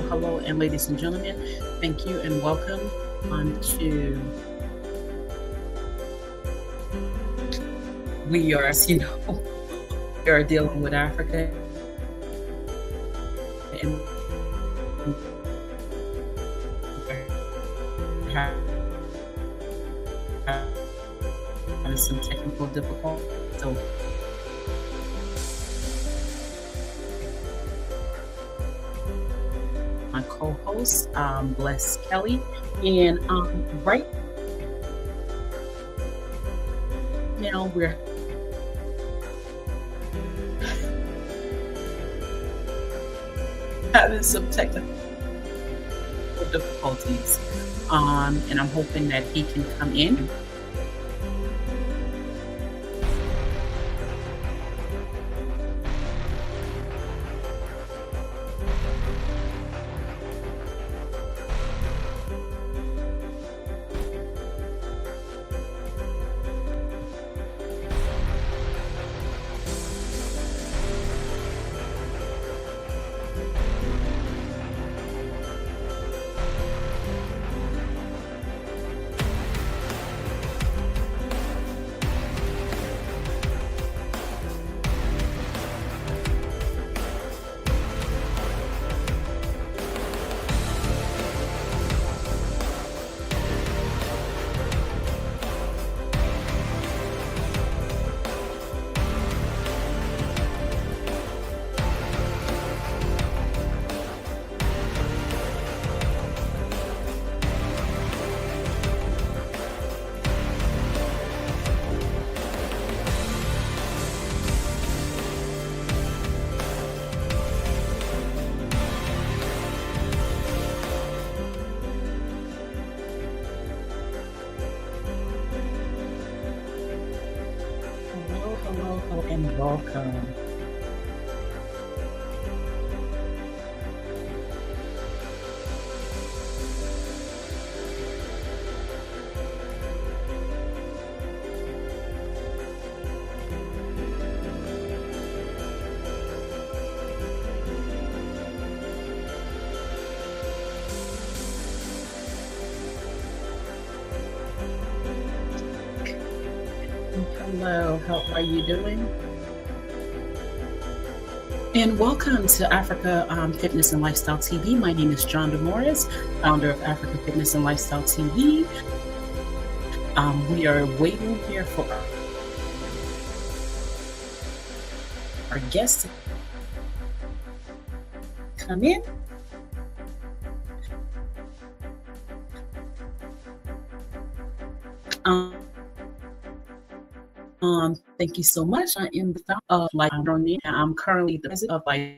Hello, and ladies and gentlemen, thank you and welcome to we are, as you know, we are dealing with Africa and having some technical difficulties. So my co-host, Bless Kelly, and right now we're having some technical difficulties, and I'm hoping that he can come in. Hello, and welcome. Hello, how are you doing? And welcome to Africa Fitness and Lifestyle TV. My name is John DeMorris, founder of Africa Fitness and Lifestyle TV. We are waiting here for our guests to come in. Thank you so much. I am the founder of Life Running. I'm currently the president of Life.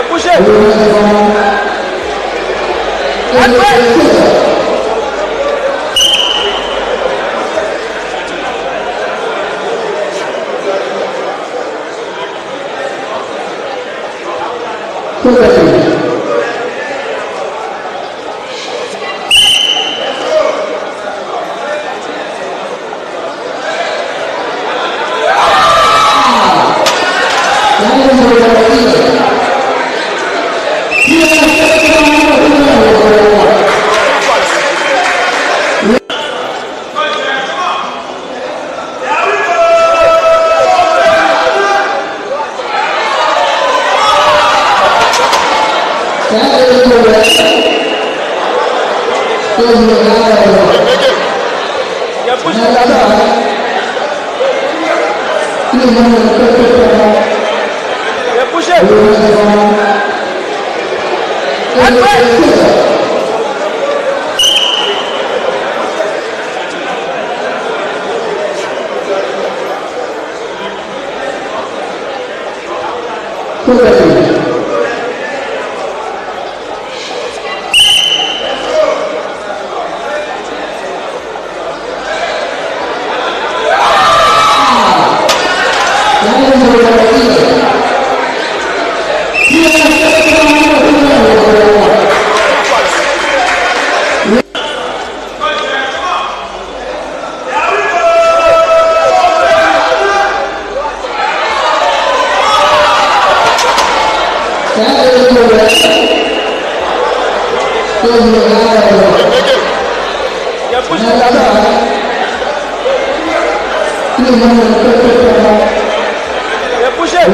push it. Yeah, push it. Yeah, push it. Yeah, push it. Yeah, push it.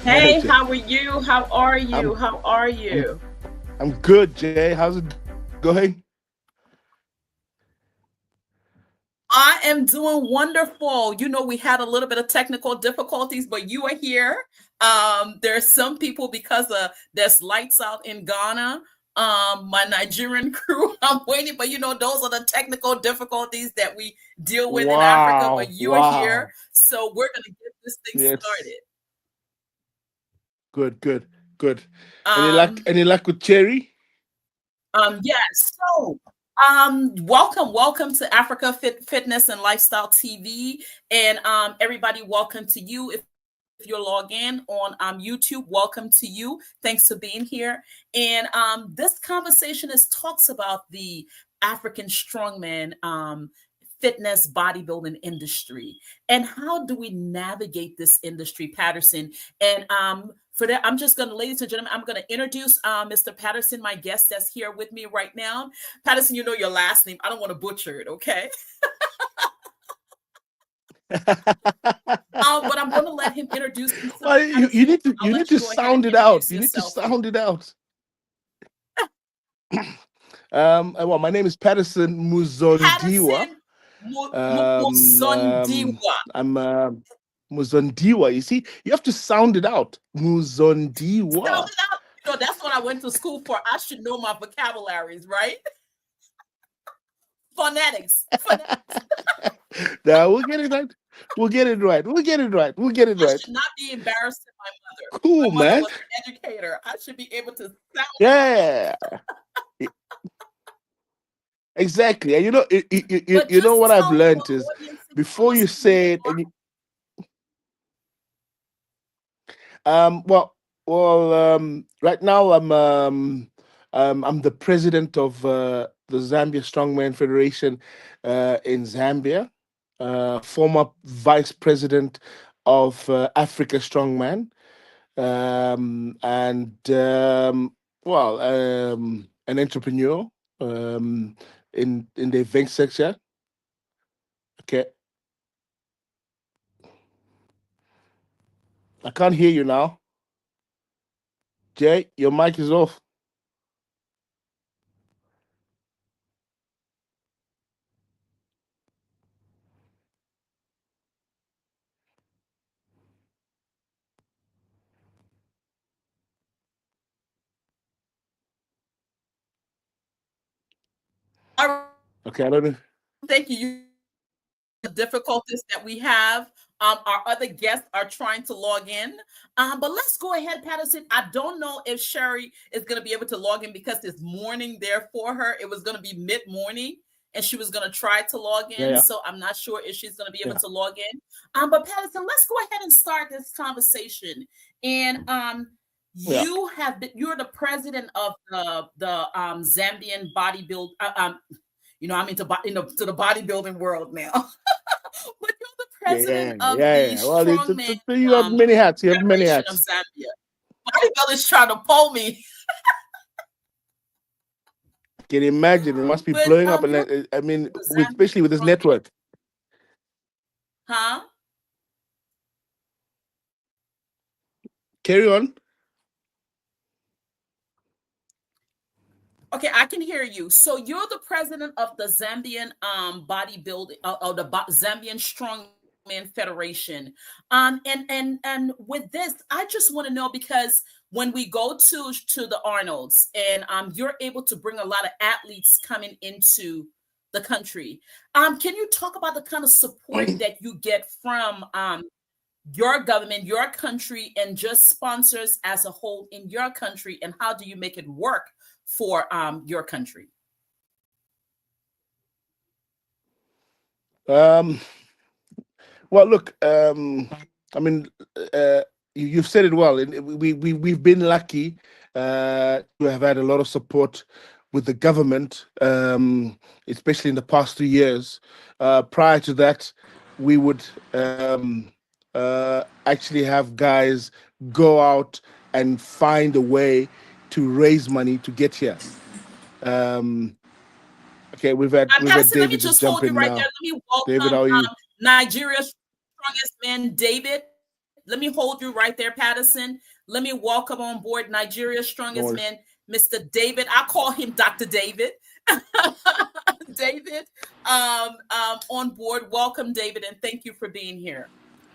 Hey, Jay. how are you? How are you? I'm How are I'm you? I'm good, Jay. How's it going? I am doing wonderful. You know, we had a little bit of technical difficulties, but you are here. There's some people because there's lights out in Ghana. My Nigerian crew, I'm waiting, but you know, those are the technical difficulties that we deal with in Africa. But Wow, you are here, wow. so we're gonna get this thing Yes. started. Good, good, good. Um, Any luck with Cherry? yes. So, welcome to Africa Fitness and Lifestyle TV, and everybody, welcome to you. If you're logged in on YouTube, welcome to you. Thanks for being here. And this conversation talks about the African strongman fitness bodybuilding industry and how do we navigate this industry, Patterson. And for that, I'm just going to, ladies and gentlemen, I'm going to introduce Mr. Patterson, my guest that's here with me right now. Patterson, you know your last name. I don't want to butcher it, okay? But I'm going to let him introduce himself. Well, you Patterson, need to I'll you need let you to go ahead and sound it out. introduce You need to yourself. sound it out. Well, my name is Patterson Muzondiwa. Patterson Um, um, Muzondiwa. I'm Muzondiwa. You see, you have to sound it out. Sound Muzondiwa. it out. You know, that's what I went to school for. I should know my vocabularies, right? Phonetics. Now we'll get it right. We'll get it right. We'll get it right. We'll get it I right. should not be embarrassing my mother. Cool, My mother man. was an educator. I should be able to sound. Yeah, e- exactly. And But you know just what I've tell learned the is audience and tell before us you who you say it, are. um, well, right now I'm the president of the Zambia Strongman Federation in Zambia, former vice president of Africa Strongman. And an entrepreneur in the event sector. Okay, I can't hear you now, Jay. Your mic is off. I Okay, I don't know. thank you. The difficulties that we have. Our other guests are trying to log in. But let's go ahead, Patterson. I don't know if Sherry is going to be able to log in because it's morning there for her. It was going to be mid-morning and she was going to try to log Yeah, in. yeah, So I'm not sure if she's going to be able yeah, to log in. But Patterson, let's go ahead and start this conversation. And yeah. you're the president of the Zambian bodybuild. You know, I'm to the bodybuilding world now. But you're the Yeah, president of yeah, the yeah. Well, Strongman you have many hats. You have many Federation of hats. Zambia. Bodybuilders trying to pull me, Can you imagine? It must be but blowing up, and you're I mean, the especially Zambian with this Strongman, network. huh? Carry on. Okay, I can hear you. So you're the president of the Zambian bodybuilding of the Zambian Strongman Federation. And with this, I just want to know because when we go to the Arnolds and you're able to bring a lot of athletes coming into the country. Can you talk about the kind of support that you get from your government, your country, and just sponsors as a whole in your country, and how do you make it work for your country? Um, well, look. I mean, uh, you've said it well. We've been lucky to have had a lot of support with the government, especially in the past 2 years. Prior to that, we would actually have guys go out and find a way to raise money to get here. Okay, we've had Patterson, let me David just just jump hold you in right there. now. Let me David, welcome how are you? Nigeria's strongest man, David. Let me hold you right there, Patterson. Let me welcome on board Nigeria's strongest man, Mr. David. I call him Dr. David. David, on board. Welcome, David, and thank you for being here.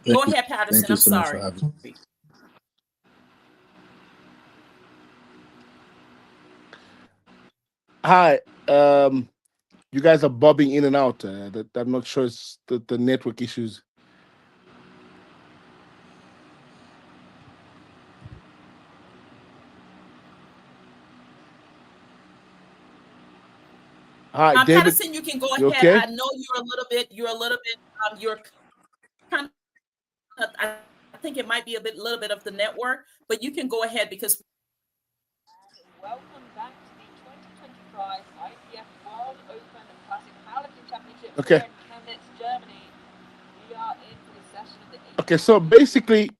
Go ahead, Patterson. Thank you I'm so much sorry. for having me. Hi. You guys are bobbing in and out. I'm not sure it's the network issues. Hi, David. Patterson, you can go You ahead. okay? I know you're kind of, I think it might be a little bit of the network, but you can go ahead because. Welcome back to the 2025 IPF World Open Classic Powerlifting Championship Okay. here in Chemnitz, Germany. We are in for the session of the 8th. Okay, so basically,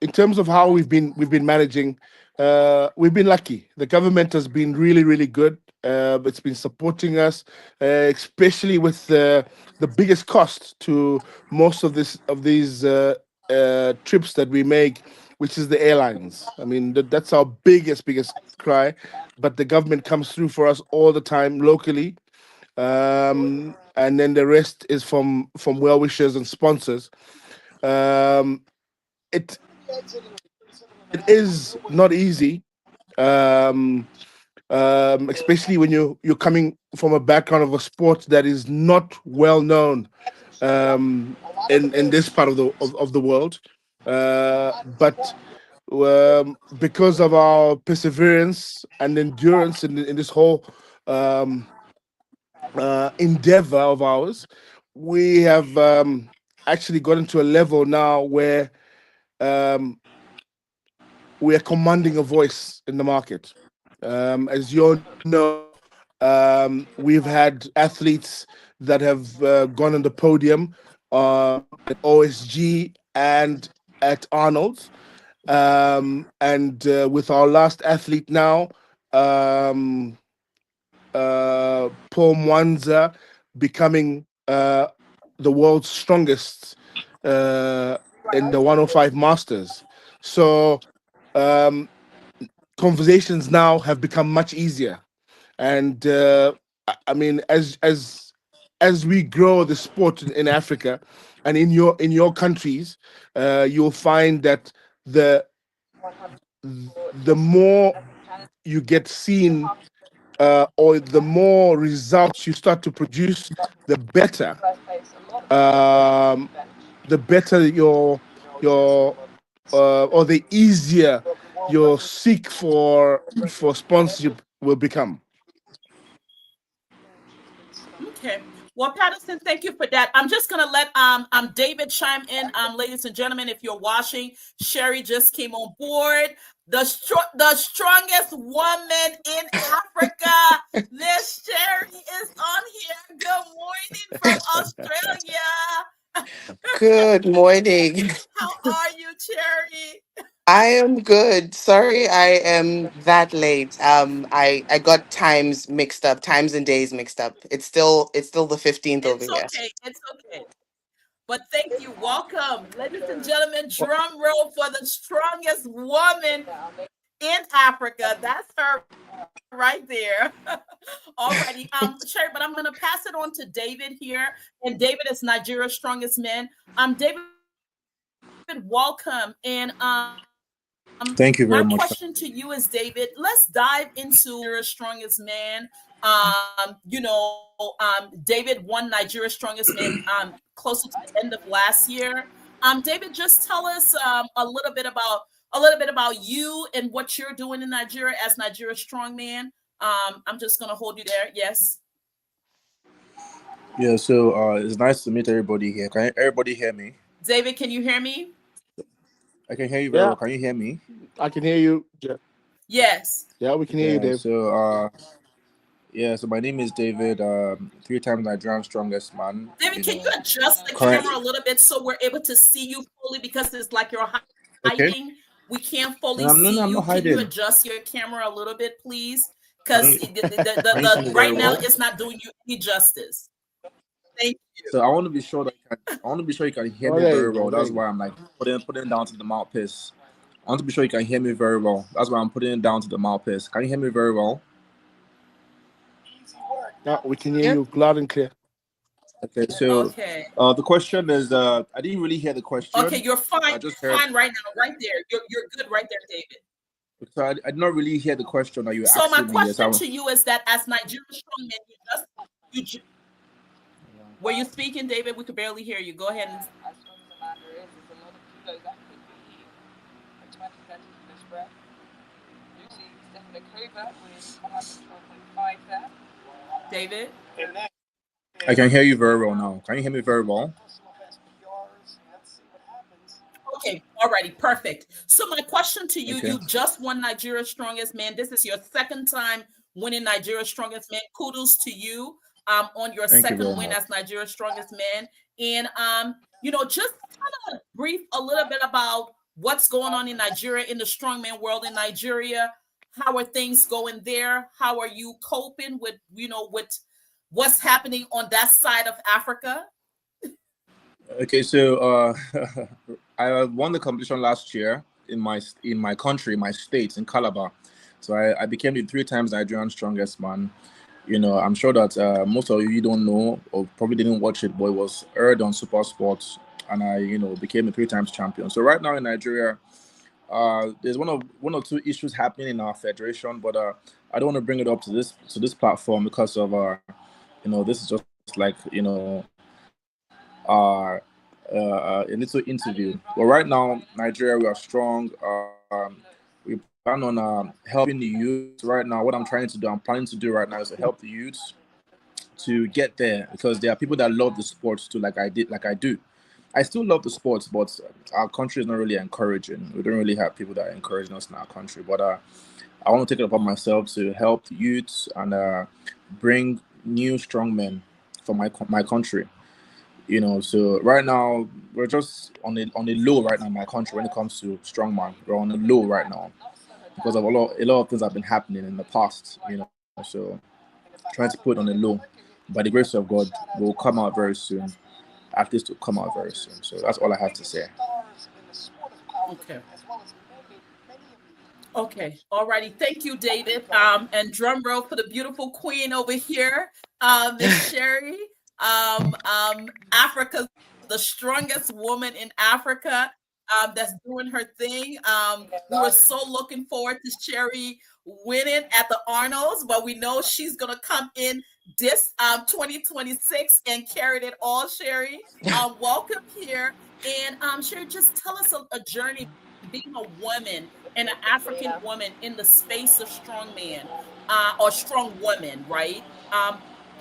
in terms of how we've been managing, we've been lucky. The government has been really, really good. It's been supporting us, especially with the biggest cost to most of these trips that we make, which is the airlines. I mean, that's our biggest cry. But the government comes through for us all the time locally, and then the rest is from well wishers and sponsors. It is not easy, especially when you're coming from a background of a sport that is not well known in this part of the world. But because of our perseverance and endurance in this whole endeavor of ours, we have actually gotten to a level now where we are commanding a voice in the market. As you all know, we've had athletes that have gone on the podium at OSG and at Arnold's. And with our last athlete now, Paul Mwanza becoming the world's strongest in the 105 Masters. So conversations now have become much easier, and I mean, as we grow the sport in Africa and in your countries, you'll find that the more you get seen, or the more results you start to produce, the better your or the easier your seek for sponsorship will become. Okay. Well, Patterson, thank you for that. I'm just gonna let David chime in. Ladies and gentlemen, if you're watching, Sherry just came on board. The strongest woman in Africa. Miss Sherry is on here. Good morning from Australia. Good morning. How are you, Cherry? I am good. Sorry I am that late. I got times mixed up, times and days mixed up. It's still the 15th over It's here. okay. It's okay. But thank you. Welcome. Ladies and gentlemen, drum roll for the strongest woman in Africa. That's her right there. Alrighty. Sherry, but I'm gonna pass it on to David here. And David is Nigeria's strongest man. David, welcome. And Thank you very my much. question to you is, David, let's dive into Nigeria's strongest man. David won Nigeria's strongest man closer to the end of last year. David, just tell us a little bit about you and what you're doing in Nigeria as Nigeria's strongman. I'm just gonna hold you there. Yes. Yeah, so it's nice to meet everybody here. Can everybody hear me? David, can you hear me? I can hear you very well. Can you hear me? I can hear you. Yes. Yeah, we can hear you, Dave. So my name is David, 3-time Nigerian strongest man. David, can you adjust the camera a little bit so we're able to see you fully, because it's like you're hiding. Okay. We can't fully see I'm you. not Can hiding. you adjust your camera a little bit, please? Because Can you see me right very now well? it's not doing you any justice. Thank So I want to be sure you can hear Oh, me there very you go. well. There That's you why go. I'm like putting it down to the mouthpiece. I want to be sure you can hear me very well. That's why I'm putting it down to the mouthpiece. Can you hear me very well? Now we can hear Yep. you loud and clear. Okay, you. so Okay. the question is, I didn't really hear the Okay, question. you're fine. I just You're heard. fine right now, right there. You're good right there, David. So I did not really hear the question that you were So my asking me. Yes, I question was. to you is that as Nigerian strongman, you ju- were you speaking, David? We could barely hear you. Go ahead and As strong as Amanda is, there's a lot of kilos that could be a 20 centimeter spread. Lucy Stefanakova with 112.5 there. David. I can hear you very well now. Can you hear me very well? Okay, alrighty, perfect. So my question to you, Okay. you just won Nigeria's Strongest Man. This is your second time winning Nigeria's Strongest Man. Kudos to you on your Thank you very second win much. as Nigeria's Strongest Man. And just kind of brief a little bit about what's going on in Nigeria, in the strongman world in Nigeria. How are things going there? How are you coping with, with what's happening on that side of Africa? Okay, so I won the competition last year in my country, my state, in Calabar. So I became the three times Nigerian strongest man. I'm sure that most of you don't know or probably didn't watch it, but it was aired on Super Sports, and I became a three times champion. So right now in Nigeria, there's one or two issues happening in our federation, but I don't want to bring it up to this platform because of this is just like our a little interview. But right now, Nigeria, we are strong. We plan on helping the youth. Right now, what I'm trying to do, I'm planning to do right now is to help the youths to get there because there are people that love the sports too, like I do. I still love the sports, but our country is not really encouraging. We don't really have people that are encouraging us in our country. But I want to take it upon myself to help the youths and bring new strong men for my country. So right now we're just on a low right now in my country when it comes to strongman. We're on a low right now because of a lot of things have been happening in the past. So trying to put it on a low. By the grace of God, we'll come out very soon. At least will come out very soon. So that's all I have to say. Okay. Okay. Alrighty. Thank you, David. And drum roll for the beautiful queen over here, Miss Sherry. Africa's the strongest woman in Africa. That's doing her thing. We were so looking forward to Sherry winning at the Arnolds, but we know she's gonna come in this 2026 and carried it all, Sherry. Welcome here. And Sherry, just tell us a journey being a woman and an African woman in the space of strongman or strong woman, right?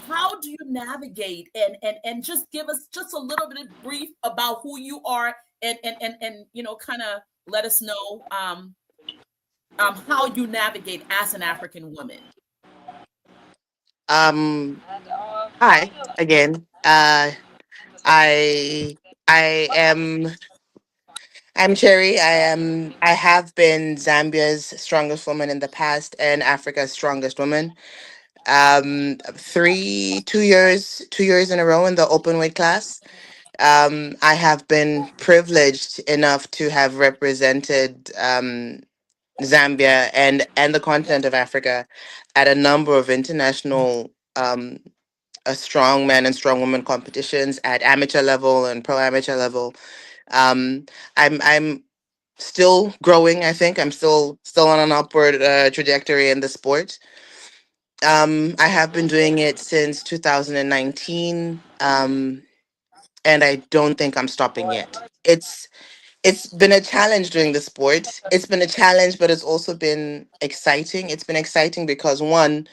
How do you navigate and just give us just a little bit of brief about who you are and kind of let us know how you navigate as an African woman. Um, And our Hi final again. I I am I'm Cherry. I have been Zambia's strongest woman in the past and Africa's strongest woman. 2 years in a row in the open weight class. I have been privileged enough to have represented Zambia and the continent of Africa at a number of international strongman and strongwoman competitions at amateur level and pro amateur level. Um, I'm still growing. I think I'm still on an upward trajectory in the sport. I have been doing it since 2019, and I don't think I'm stopping yet. It's been a challenge doing the sport. It's been a challenge, but it's also been exciting. It's been exciting because one,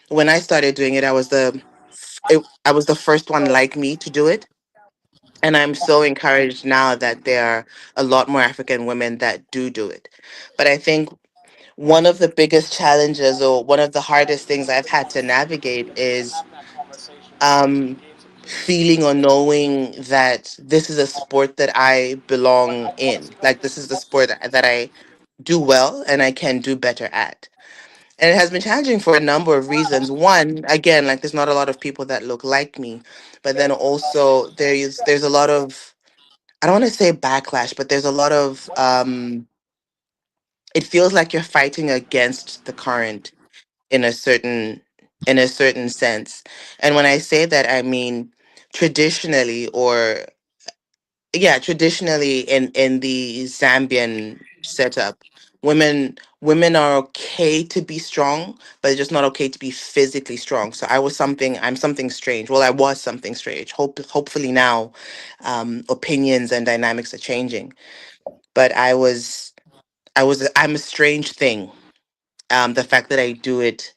when I started doing it, I was the first one like me to do it. And I'm so encouraged now that there are a lot more African women that do it. But I think one of the biggest challenges or one of the hardest things I've had to navigate is um, feeling or knowing that this is a sport that I belong in. Like, this is the sport that I do well and I can do better at. And it has been challenging for a number of reasons. One, again, like there's not a lot of people that look like me, but then also there's a lot of, I don't want to say backlash, but there's a lot of it feels like you're fighting against the current in a certain sense. And when I say that, I mean traditionally, or yeah, traditionally in the Zambian setup, women are okay to be strong, but it's just not okay to be physically strong. So I'm something strange. Well, I was something strange. Hopefully now, opinions and dynamics are changing. But I'm a strange thing. The fact that I do it,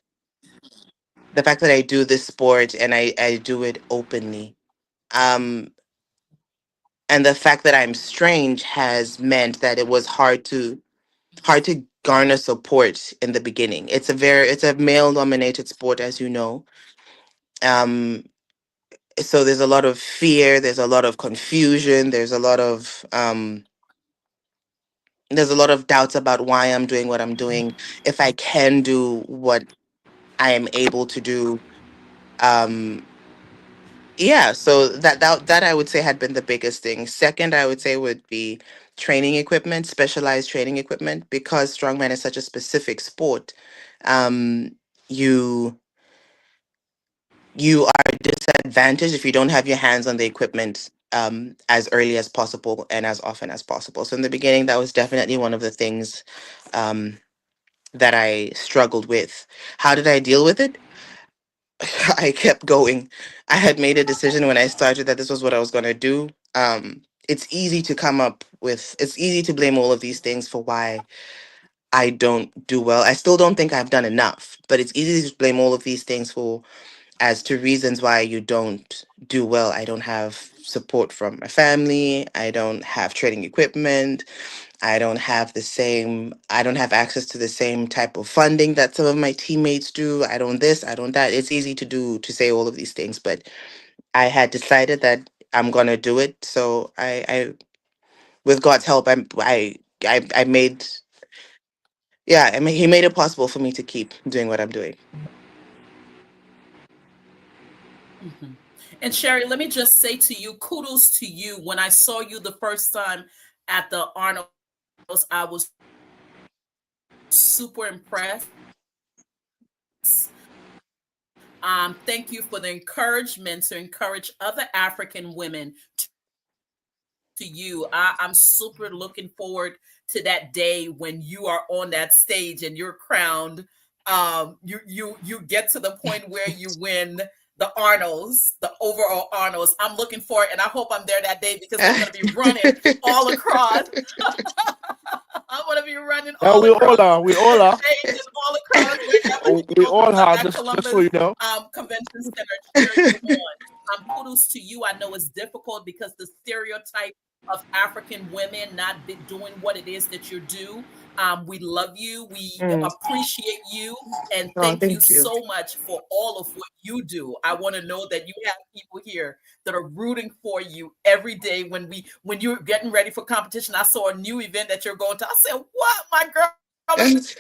the fact that I do this sport and I do it openly. Um, and the fact that I'm strange has meant that it was hard to garner support in the beginning. It's a male dominated sport, as you know. Um, so there's a lot of fear, there's a lot of confusion, there's a lot of doubts about why I'm doing what I'm doing, if I can do what I am able to do. Um, yeah, so that I would say had been the biggest thing. Second, I would say would be training equipment, specialized training equipment, because strongman is such a specific sport. Um, you you are disadvantaged if you don't have your hands on the equipment as early as possible and as often as possible. So in the beginning, that was definitely one of the things um, that I struggled with. How did I deal with it? I kept going. I had made a decision when I started that this was what I was going to do. It's easy to blame all of these things for why I don't do well. I still don't think I've done enough, but it's easy to blame all of these things for as to reasons why you don't do well. I don't have support from my family. I don't have training equipment. I don't have access to the same type of funding that some of my teammates do. I don't this, I don't that. It's easy to say all of these things, but I had decided that I'm gonna do it. So I with God's help, I made, yeah, I mean, he made it possible for me to keep doing what I'm doing. Mhm. And Sherry, let me just say to you, kudos to you. When I saw you the first time at the Arnold's, I was super impressed. Thank you for the encouragement to encourage other African women to you. I'm super looking forward to that day when you are on that stage and you're crowned. You get to the point where you win the Arnolds, the overall Arnolds. I'm looking for it, and I hope I'm there that day because I'm going to be running all across. I'm going to be running Yeah, all we all across are. We all the are. stage and all across wherever you We go all are. at Just so Columbus you know. Convention Center cheering you on. Kudos to you. I know it's difficult because the stereotype of African women not doing what it is that you do. We love you. We Mm. appreciate you. And Oh, thank you thank you. so much for all of what you do. I want to know that you have people here that are rooting for you every day when you're getting ready for competition. I saw a new event that you're going to. I said, what? My girl is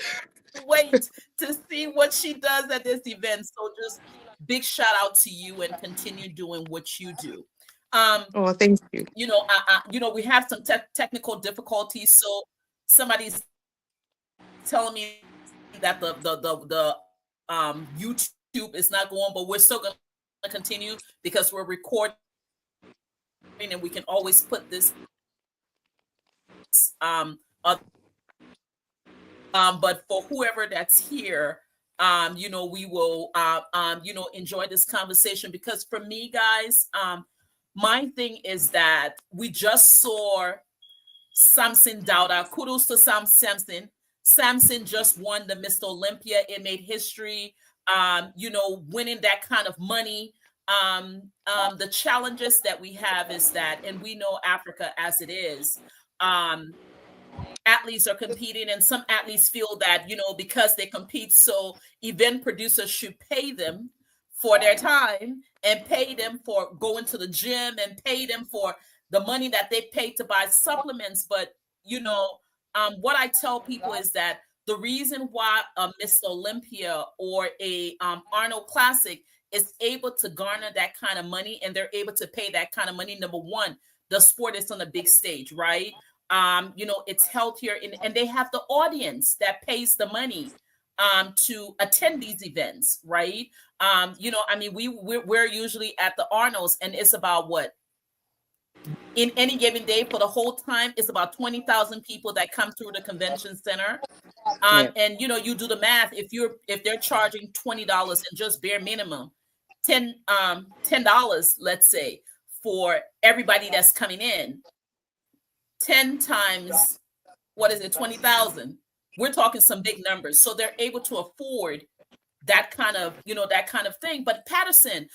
wait to see what she does at this event. So just big shout out to you and continue doing what you do. Um, Oh, thank you. we have some technical difficulties. So somebody's telling me that the YouTube is not going, but we're still going to continue because we're recording and we can always put this other. But for whoever that's here, we will, enjoy this conversation because for me, guys, my thing is that we just saw Samson Dauda. Kudos to Samson. Samson just won the Mr. Olympia. It made history. Winning that kind of money. The challenges that we have is that, and we know Africa as it is. Um, Athletes are competing and some athletes feel that because they compete, so event producers should pay them for their time and pay them for going to the gym and pay them for the money that they pay to buy supplements. But what I tell people is that The reason why a Miss Olympia or a Arnold Classic is able to garner that kind of money, and they're able to pay that kind of money. Number one, the sport is on a big stage, right? It's held here, and they have the audience that pays the money to attend these events, right? We're usually at the Arnold's, and it's about what, in any given day for the whole time, it's about 20,000 people that come through the convention center. And you do the math. If they're charging $20 and just bare minimum, $10, let's say, for everybody that's coming in, 10 times, what is it, 20,000? We're talking some big numbers. So they're able to afford that kind of thing. But Patterson,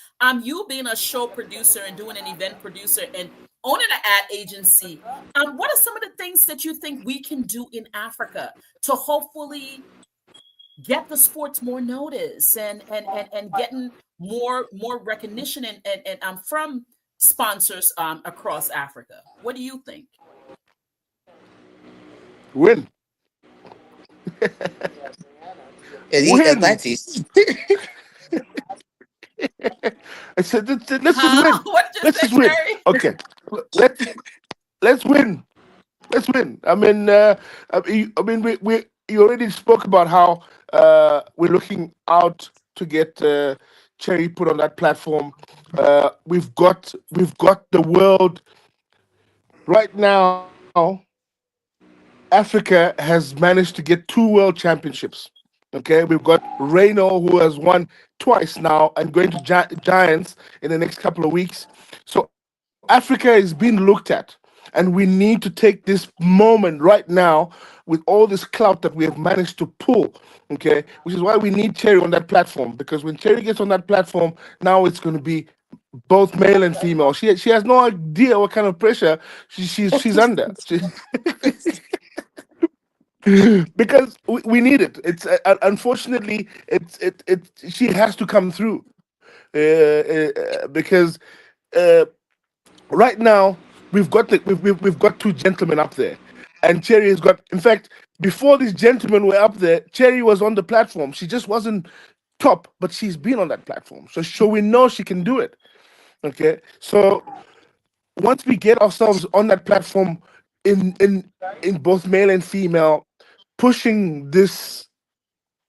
you being a show producer and doing an event producer and owning an ad agency, what are some of the things that you think we can do in Africa to hopefully get the sports more notice and getting more recognition and from sponsors across Africa? What do you think? Win. Win. I said, let's just win. What did you Let's say, just win. Terry? Okay, let's win. Let's win. We you already spoke about how we're looking out to get Cherry put on that platform. We've got the world right now. Africa has managed to get 2 world championships. Okay, we've got Reno, who has won twice now and going to Giants in the next couple of weeks. So Africa is being looked at, and we need to take this moment right now with all this clout that we have managed to pull. Okay, which is why we need Cherry on that platform, because when Cherry gets on that platform, now it's going to be both male and female. She has no idea what kind of pressure she's under. Because we need it. It's unfortunately she has to come through because uh, right now we've got 2 gentlemen up there, and Cherry has got. In fact, before these gentlemen were up there, Cherry was on the platform. She just wasn't top, but she's been on that platform, so we know she can do it. Okay, so once we get ourselves on that platform in both male and female, pushing this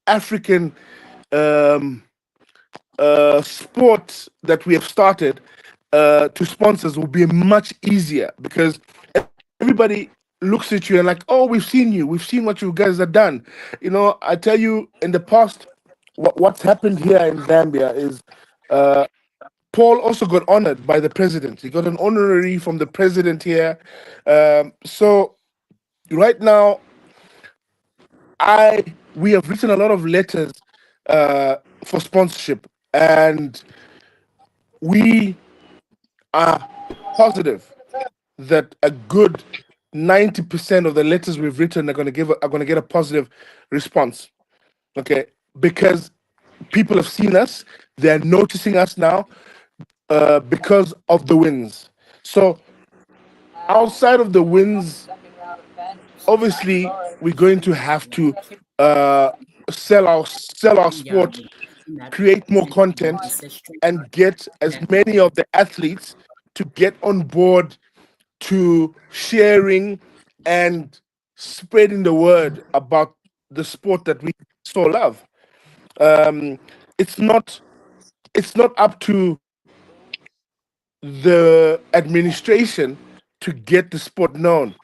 African um, sport that we have started to sponsors will be much easier, because everybody looks at you and like, oh, we've seen what you guys have done. I tell you, in the past, what's happened here in Zambia is Paul also got honored by the president. He got an honorary from the president here. So right now, we have written a lot of letters for sponsorship, and we are positive that a good 90% of the letters we've written are going to get a positive response. Okay, because people have seen us, they're noticing us now because of the wins. So outside of the wins, obviously we're going to have to sell our Yeah, sport, create more content, and get as many of the athletes to get on board to sharing and spreading the word about the sport that we so love. Um, it's not up to the administration to get the sport known.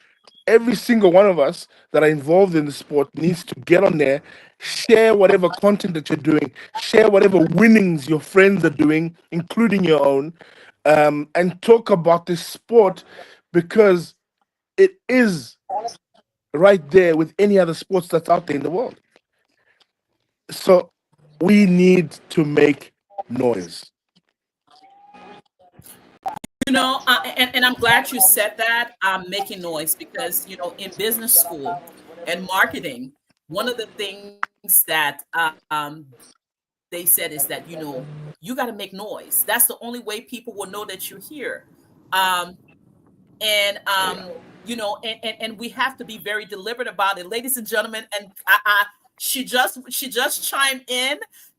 Every single one of us that are involved in the sport needs to get on there, share whatever content that you're doing, share whatever winnings your friends are doing, including your own, and talk about this sport, because it is right there with any other sports that's out there in the world. So we need to make noise. And I'm glad you said that. Making noise, because in business school and marketing, one of the things that they said is that you got to make noise. That's the only way people will know that you're here. And Yeah. and we have to be very deliberate about it, ladies and gentlemen. And she just chimed in.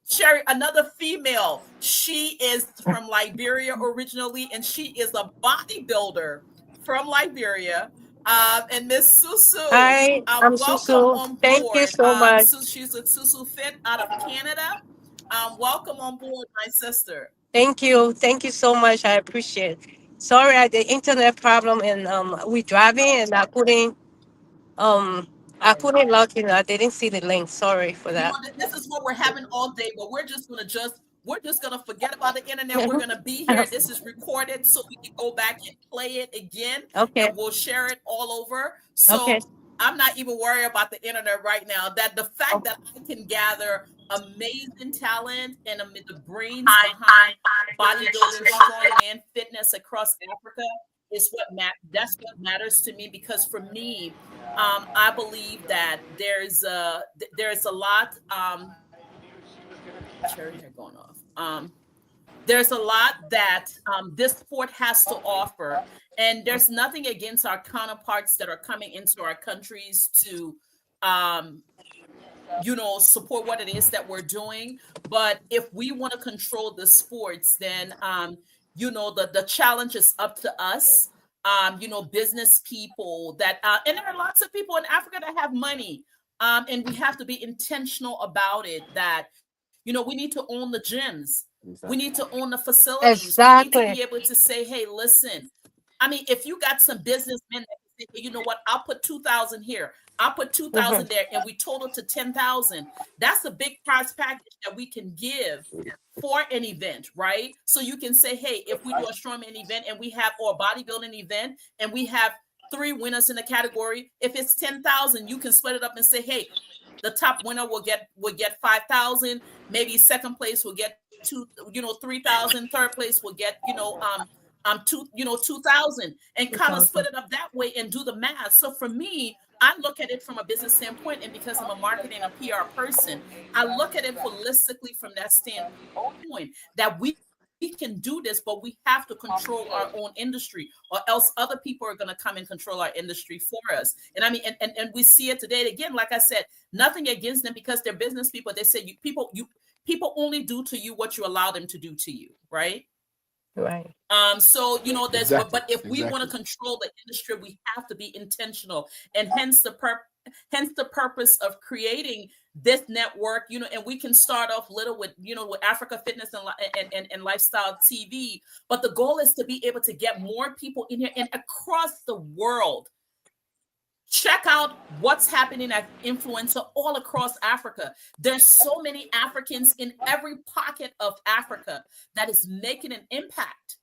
Sherry, another female. She is from Liberia originally, and she is a bodybuilder from Liberia. And Miss Susu, Hi, I'm welcome Susu. on Thank you board. so much. She's with Susu Fit out of Canada. Welcome on board, my sister. Thank you. Thank you so much. I appreciate. Sorry, I had the internet problem and we driving and I couldn't log in. I didn't see the link. Sorry for You know, that. this is what we're having all day, but we're just gonna forget about the internet. We're gonna be here. This is recorded so we can go back and play it again, Okay. and we'll share it all over. Okay. So I'm not even worried about the internet right now. That the fact that I can gather amazing talent and the brains behind bodybuilding, strongman fitness across Africa is that's what matters to me, because for me, I believe that there's a lot. Cherry hair going off. There's a lot that this sport has to offer, and there's nothing against our counterparts that are coming into our countries to support what it is that we're doing. But if we want to control the sports, then the challenge is up to us. Business people and there are lots of people in Africa that have money, and we have to be intentional about it. That we need to own the gyms, we need to own the facilities, we need to Exactly. be able to say, hey, listen. I mean, if you got some businessmen that say, hey, you know what, I'll put 2,000 here, I'll put 2,000 there, and we total to 10,000. That's a big prize package that we can give for an event, right? So you can say, hey, if we do a strongman event and we have, or a bodybuilding event, and we have 3 winners in the category, if it's 10,000, you can split it up and say, hey, the top winner will get 5,000. Maybe second place will get 3,000. Third place will get 2,000, and kind of split it up that way and do the math. So for me, I look at it from a business standpoint, and because I'm a marketing and PR person, I look at it holistically from that standpoint, that we can do this, but we have to control our own industry, or else other people are going to come and control our industry for us. And I mean, and we see it today. Again, like I said, nothing against them, because they're business people. They say people only do to you what you allow them to do to you, right? Right. So there's Exactly. but if we want to control the industry, we have to be intentional, and hence the purpose of creating this network. And we can start off little with with Africa Fitness and Lifestyle TV, but the goal is to be able to get more people in here and across the world. Check out what's happening at Influencer all across Africa. There's so many Africans in every pocket of Africa that is making an impact.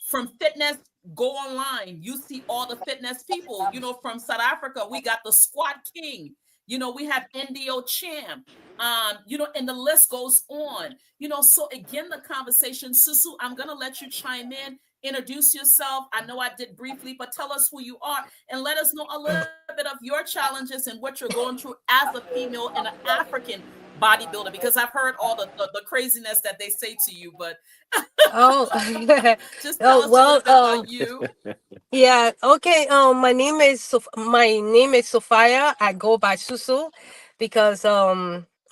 From fitness, go online. You see all the fitness people. From South Africa, we got the Squat King. We have NDO Champ. And the list goes on. So again, the conversation, Susu, I'm gonna let you chime in. Introduce yourself. I know I did briefly, but tell us who you are and let us know a little bit of your challenges and what you're going through as a female and an African bodybuilder, because I've heard all the craziness that they say to you, but Oh. just tell us a little bit about you. Yeah. Okay. My name is Sophia. I go by Susu because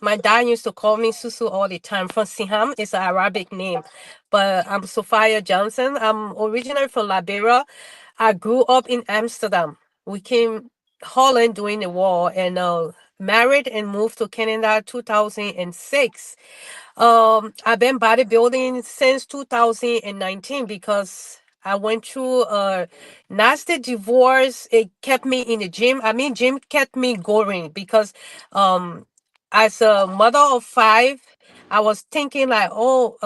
my dad used to call me Susu all the time. From Siham, it's an Arabic name, but I'm Sophia Johnson. I'm originally from Liberia. I grew up in Amsterdam. We came Holland during the war and married and moved to Canada 2006. I've been bodybuilding since 2019 because I went through a nasty divorce. It kept me in the gym. I mean, gym kept me going because, um, as a mother of 5, I was thinking like, oh,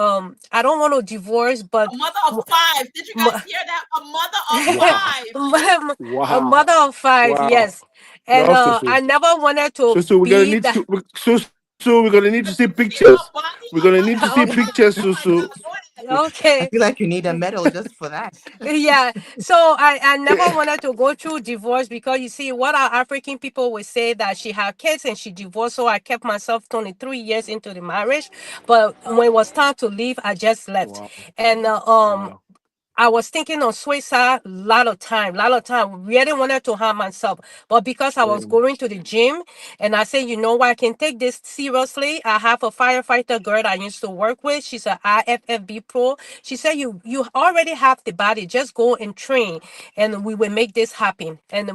I don't want to divorce, but A mother of 5. Did you guys m- hear that? A mother of 5. a Wow. mother of 5, Wow. yes, and No, Susu. I never wanted to Susu, be that. Susu, we're gonna need to see See her pictures. body? We're A gonna mother need to of see Okay, 5. pictures, Oh my Susu. God. Go ahead. I okay. feel like you need a medal just for that. Yeah, so I never wanted to go through divorce because you see what our African people would say that she had kids and she divorced, so I kept myself 23 years into the marriage, but when it was time to leave, I just left. Wow. And Wow. I was thinking of suicide a lot of time, really wanted to harm myself. But because I was going to the gym and I said, you know what, I can take this seriously. I have a firefighter girl I used to work with. She's an IFFB pro. She said, you already have the body. Just go and train and we will make this happen. And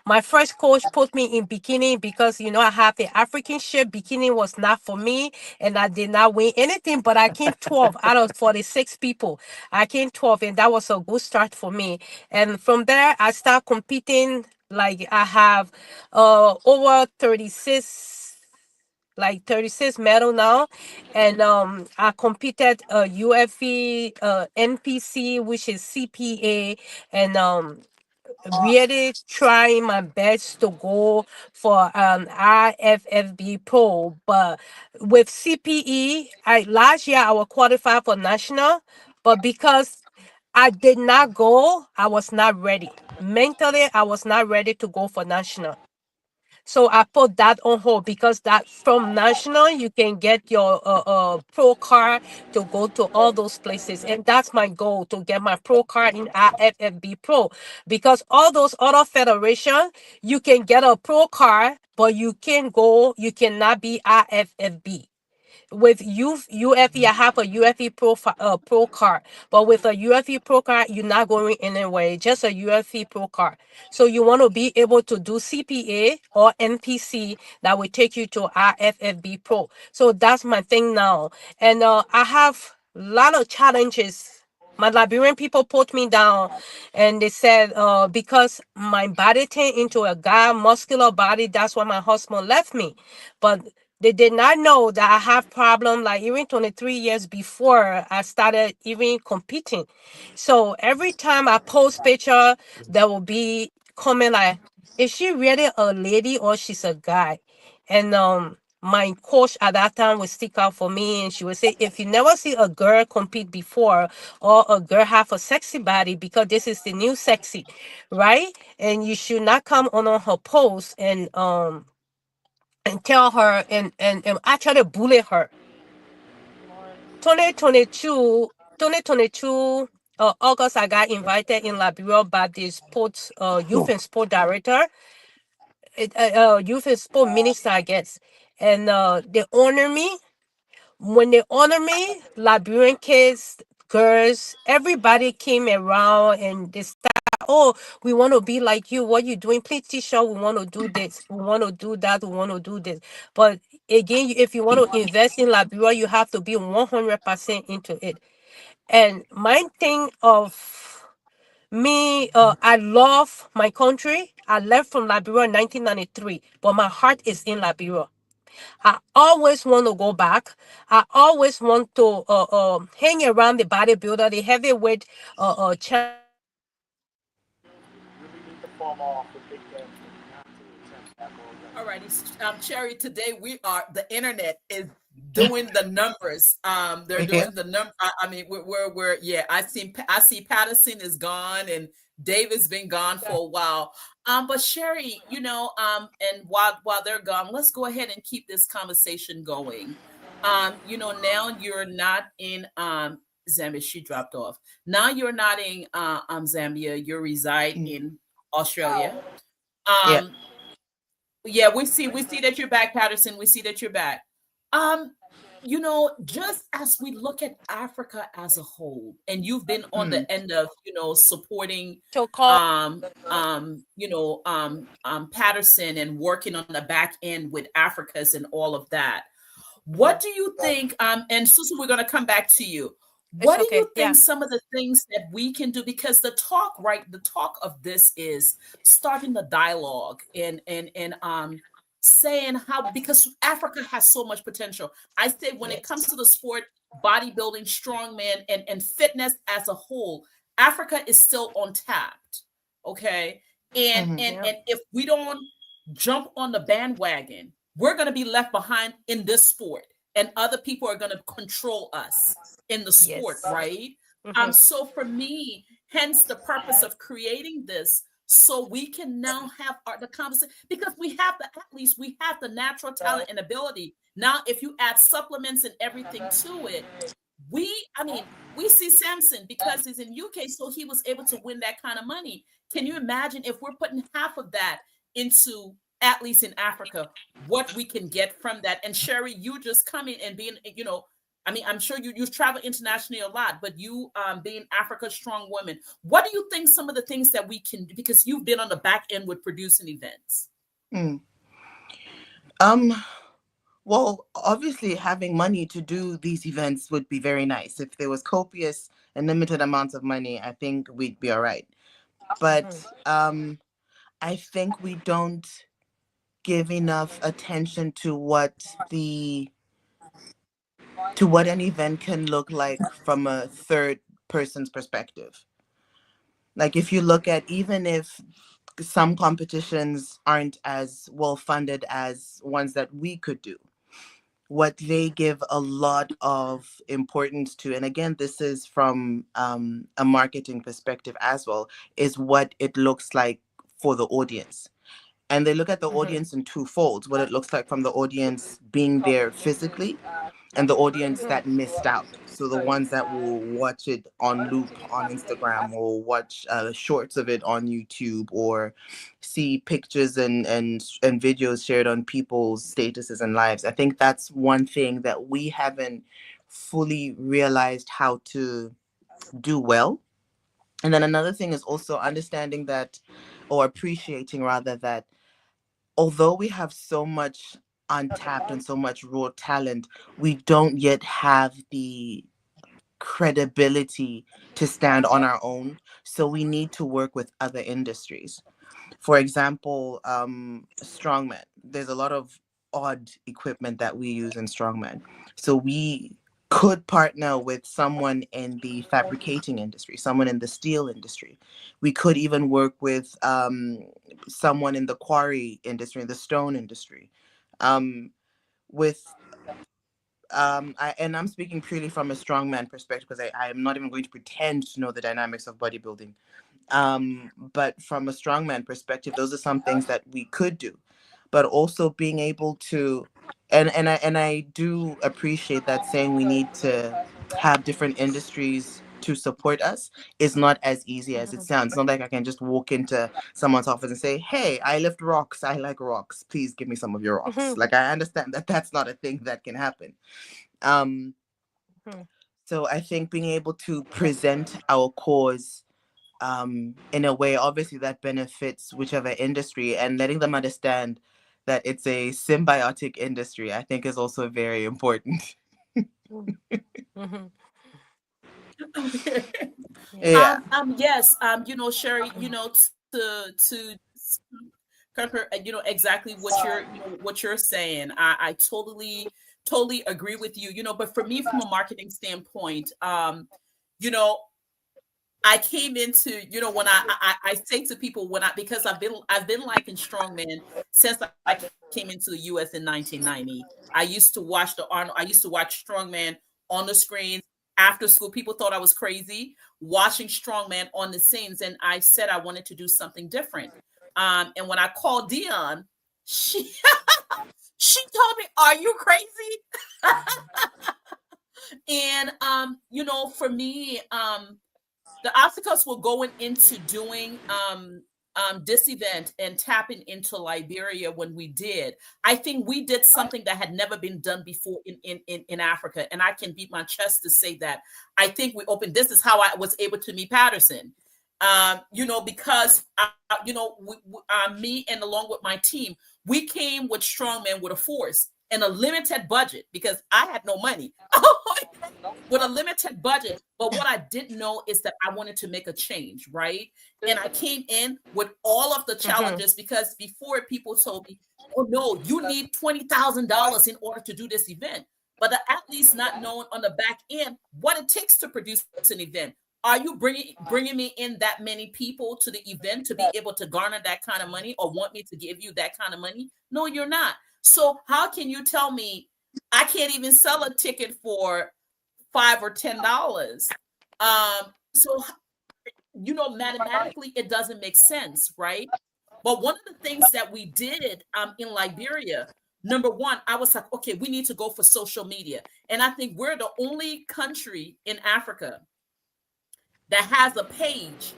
my first coach put me in bikini because, you know, I have the African shape. Bikini was not for me and I did not win anything, but I came 12 out of 46 people. I came 12 and that was a good start for me. And from there, I start competing. Like I have over 36 medal now, and I competed UFE, NPC, which is CPA, and really trying my best to go for IFFB Pro. But with CPE, last year I was qualified for national, but because I did not go, I was not ready. Mentally, I was not ready to go for national. So I put that on hold because that from national you can get your pro card to go to all those places, and that's my goal, to get my pro card in IFFB Pro, because all those other federation you can get a pro card, but you cannot be IFFB. With UFE, I have a UFE pro card, but with a UFE pro card, you're not going anywhere. Just a UFE pro card. So you want to be able to do CPA or NPC that will take you to IFFB Pro. So that's my thing now, and I have a lot of challenges. My Liberian people put me down and they said, because my body turned into a guy, muscular body, that's why my husband left me. But they did not know that I have problem like even 23 years before I started even competing. So every time I post picture, there will be comment like, is she really a lady or she's a guy? And my coach at that time would stick out for me and she would say, if you never see a girl compete before or a girl have a sexy body, because this is the new sexy, right? And you should not come on her post and tell her and actually bully her. 2022, 2022 August, I got invited in Liberia by the sports youth and sport director, youth and sport minister, I guess. And they honor me. When they honor me, Liberian kids, girls, everybody came around and they start, oh, we want to be like you. What you doing? Please teach us. We want to do this. We want to do that. We want to do this. But again, if you want to invest in Liberia, you have to be 100% into it. And my thing of me, I love my country. I left from Liberia in 1993, but my heart is in Liberia. I always want to go back. I always want to hang around the bodybuilder, the heavyweight champion. Alrighty, Cherry. Today the internet is doing the numbers. They're Yeah. doing the number. I mean, we're yeah. I see Patterson is gone and David's been gone for a while. But Sherry, and while they're gone, let's go ahead and keep this conversation going. Now you're not in Zambia. She dropped off. Now you're not in Zambia. You reside in Australia. Yeah. Um, yeah, we see that you're back, Patterson. We see that you're back. Um, just as we look at Africa as a whole, and you've been on Mm. the end of, supporting To call. Patterson and working on the back end with Africas and all of that. What do you think? And Susan, we're going to come back to you. It's What do okay. you Yeah. think some of the things that we can do? Because the talk of this is starting the dialogue and saying how, because Africa has so much potential. I say when it comes to the sport, bodybuilding, strongman, and fitness as a whole, Africa is still untapped. Okay. And Mhm. and Yeah. and if we don't jump on the bandwagon, we're going to be left behind in this sport, and other people are going to control us in the sport, Yes. right? Mm-hmm. So for me, hence the purpose of creating this, so we can now have the conversation, because we have the athletes, we have the natural talent and ability. Now, if you add supplements and everything to it, we see Samson because he's in UK, so he was able to win that kind of money. Can you imagine if we're putting half of that into athletes in Africa, what we can get from that? And Sherry, you just coming and being, I'm sure you've traveled internationally a lot, but you being Africa's strong woman, what do you think some of the things that we can do, because you've been on the back end with producing events? Well, obviously having money to do these events would be very nice. If there was copious and limited amounts of money, I think we'd be all right. But I think we don't give enough attention to what an event can look like from a third person's perspective. Like if you look at, even if some competitions aren't as well funded as ones that we could do, what they give a lot of importance to, and again, this is from a marketing perspective as well, is what it looks like for the audience. And they look at the audience in two folds: what it looks like from the audience being there physically, and the audience that missed out. So the ones that will watch it on loop on Instagram, or watch shorts of it on YouTube, or see pictures and videos shared on people's statuses and lives. I think that's one thing that we haven't fully realized how to do well. And then another thing is also understanding that, or appreciating rather, that although we have so much untapped and so much raw talent, we don't yet have the credibility to stand on our own. So we need to work with other industries. For example, strongman. There's a lot of odd equipment that we use in strongman. So we could partner with someone in the fabricating industry, someone in the steel industry. We could even work with someone in the quarry industry, in the stone industry. With I'm speaking purely from a strongman perspective, because I am not even going to pretend to know the dynamics of bodybuilding. But from a strongman perspective, those are some things that we could do. But also being able to, and I do appreciate that saying we need to have different industries to support us is not as easy as it sounds. It's not like I can just walk into someone's office and say, "Hey, I lift rocks. I like rocks. Please give me some of your rocks." Like, I understand that that's not a thing that can happen. So I think being able to present our cause in a way, obviously, that benefits whichever industry, and letting them understand that it's a symbiotic industry, I think, is also very important. Yeah. Yes, Sherry, to concur, exactly what you're saying. I totally agree with you. But for me, from a marketing standpoint, you know, I came into, when I say to people, because I've been liking strongman since I came into the US in 1990. I used to watch I used to watch strongman on the screens after school. People thought I was crazy watching strongman on the scenes, and I said I wanted to do something different. And when I called Dion, she she told me, "Are you crazy?" And for me, the obstacles were going into doing this event and tapping into Liberia. When we did, I think we did something that had never been done before in Africa. And I can beat my chest to say that. I think we opened, this is how I was able to meet Patterson. Because, me and along with my team, we came with strongman with a force and a limited budget, because I had no money. With a limited budget. But what I didn't know is that I wanted to make a change, right? And I came in with all of the challenges, because before, people told me, "Oh no, you need $20,000 in order to do this event." But the athletes not knowing on the back end what it takes to produce an event. Are you bringing me in that many people to the event to be able to garner that kind of money, or want me to give you that kind of money? No, you're not. So how can you tell me I can't even sell a ticket for $5 or $10? So mathematically, it doesn't make sense, right? But one of the things that we did in Liberia, number one, I was like, okay, we need to go for social media. And I think we're the only country in Africa that has a page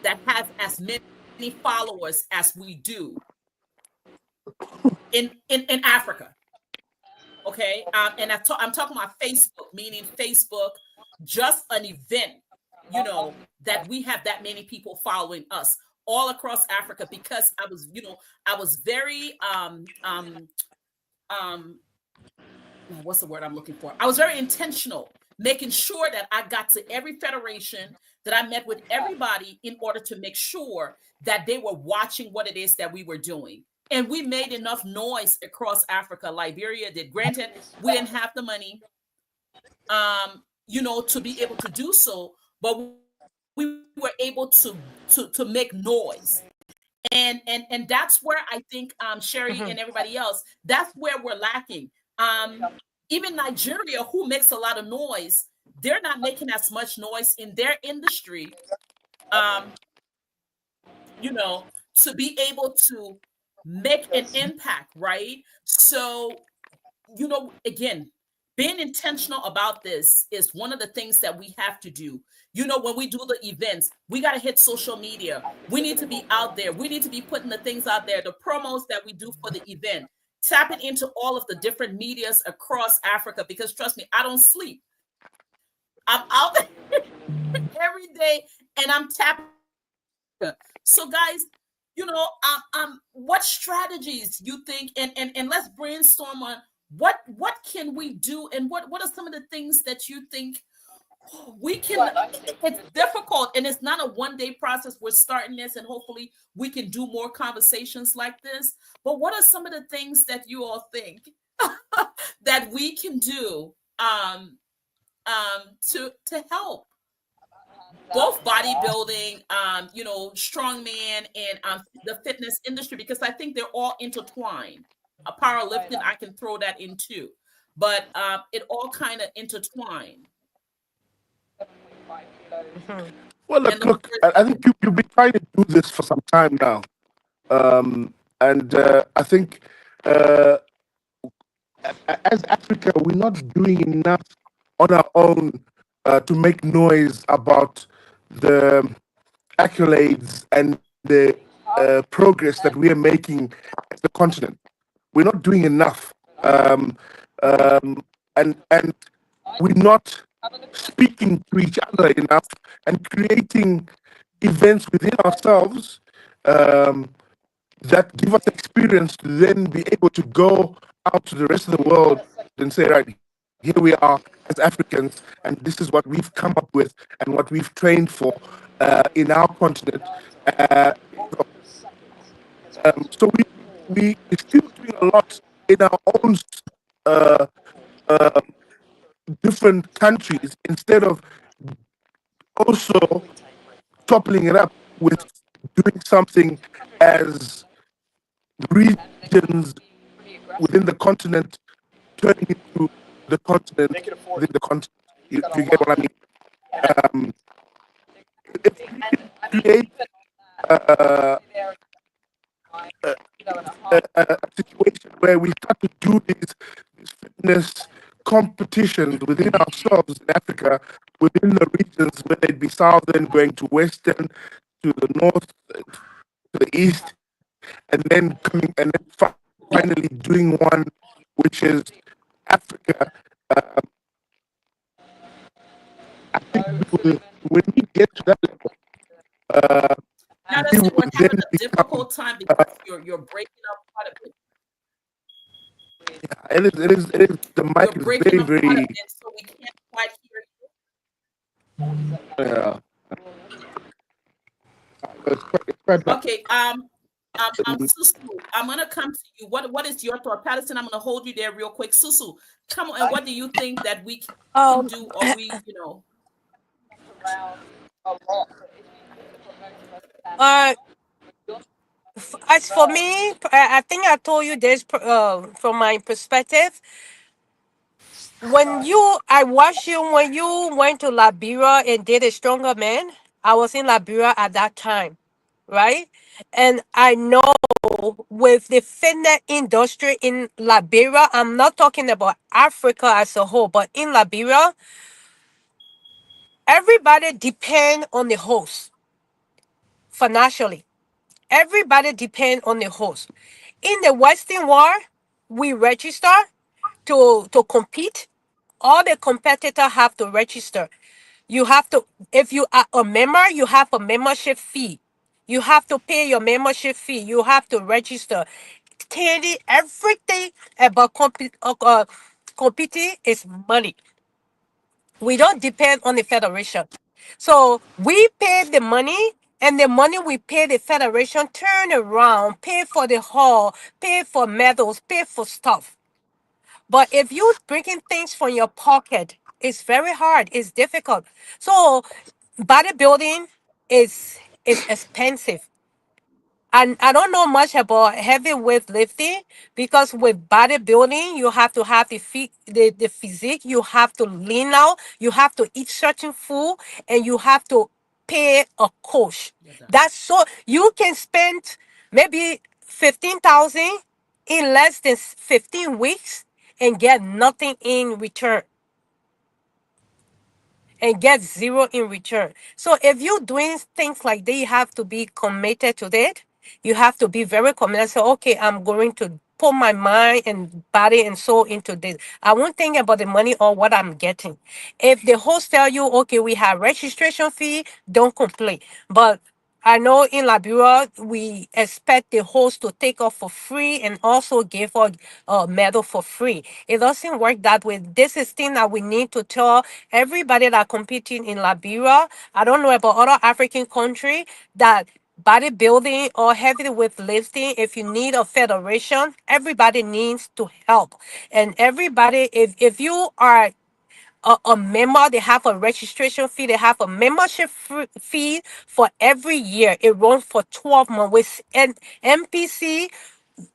that has as many followers as we do in Africa. Okay. And I'm talking about Facebook, meaning Facebook, just an event, that we have that many people following us all across Africa, because I was very what's the word I'm looking for? I was very intentional, making sure that I got to every federation, that I met with everybody in order to make sure that they were watching what it is that we were doing. And we made enough noise across Africa. Liberia did. Granted, we didn't have the money, to be able to do so, but we were able to make noise. And that's where I think Sherry and everybody else, that's where we're lacking. Even Nigeria, who makes a lot of noise, they're not making as much noise in their industry, to be able to make an impact, right? So, again, being intentional about this is one of the things that we have to do. When we do the events, we got to hit social media. We need to be out there. We need to be putting the things out there, the promos that we do for the event, tapping into all of the different medias across Africa, because trust me, I don't sleep. I'm out there every day and I'm tapping. So guys, what strategies you think, and let's brainstorm on what can we do, and what are some of the things that you think we can. It's difficult, and it's not a one-day process. We're starting this, and hopefully we can do more conversations like this. But what are some of the things that you all think that we can do to help both bodybuilding, strongman, and the fitness industry, because I think they're all intertwined. Powerlifting, I can throw that in too, but it all kind of intertwined. Well, look, I think you've been trying to do this for some time now, and I think as Africa, we're not doing enough on our own to make noise about the accolades and the progress that we are making as a continent. We're not doing enough, and we're not speaking to each other enough and creating events within ourselves that give us experience to then be able to go out to the rest of the world and say, right, here we are as Africans, and this is what we've come up with and what we've trained for in our continent. So we're still doing a lot in our own different countries, instead of also toppling it up with doing something as regions within the continent, turning into the continent within the continent. If you get what I mean. If we can create a situation where we start to do these fitness competitions within ourselves in Africa, within the regions, whether it be southern, going to western, to the north, to the east, and then coming and then finally doing one which is Africa. I think when we get to that level, we will We're then having a become. difficult time because you're breaking up quite a bit. It is. The mic You're is breaking very, up quite a very. bit, so we can't quite hear you. Yeah. It's quite bad. Okay, Susu, I'm gonna come to you. What is your thought, Patterson? I'm gonna hold you there real quick. Susu, come on, and what do you think that we can do, or As for me, I think I told you this from my perspective. I watched you when you went to Liberia and did a stronger man. I was in Liberia at that time, right? And I know with the fitness industry in Liberia, I'm not talking about Africa as a whole, but in Liberia, everybody depend on the host financially. Everybody depend on the host. In the Western world, we register to compete. All the competitors have to register. You have to, if you are a member, you have a membership fee. You have to pay your membership fee. You have to register. Telling everything about competing is money. We don't depend on the federation. So we pay the money, and the money we pay the federation turn around, pay for the hall, pay for medals, pay for stuff. But if you bringing things from your pocket, it's very hard. It's difficult. So bodybuilding is expensive. And I don't know much about heavy weightlifting, because with bodybuilding, you have to have the physique, you have to lean out, you have to eat certain food, and you have to pay a coach. That's so you can spend maybe 15,000 in less than 15 weeks and get nothing in return, and get zero in return. So if you're doing things like that, you have to be committed to that. You have to be very committed. So, okay, I'm going to put my mind and body and soul into this. I won't think about the money or what I'm getting. If the host tell you, okay, we have registration fee, don't complain. But I know in Liberia, we expect the host to take off for free and also give us a medal for free. It doesn't work that way. This is thing that we need to tell everybody that competing in Liberia. I don't know about other African country that bodybuilding or heavy weightlifting, if you need a federation, everybody needs to help. And everybody, if you are a member, they have a registration fee, they have a membership fee for every year. It runs for 12 months with an MPC.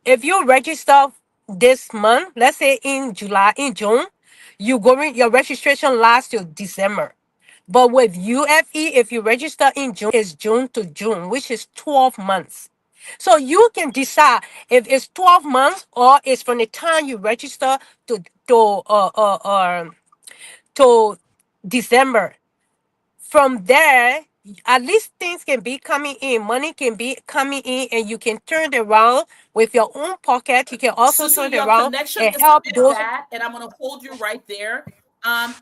If you register this month, let's say in June, your registration lasts till December. But with UFE, if you register in June, it's June to June, which is 12 months. So you can decide if it's 12 months or it's from the time you register to to uh, uh, uh, to December. From there, at least things can be coming in, money can be coming in, and you can turn it around with your own pocket. You can also Susu, turn it your around connection and is a help bit those. bad, and I'm gonna hold you right there. Um,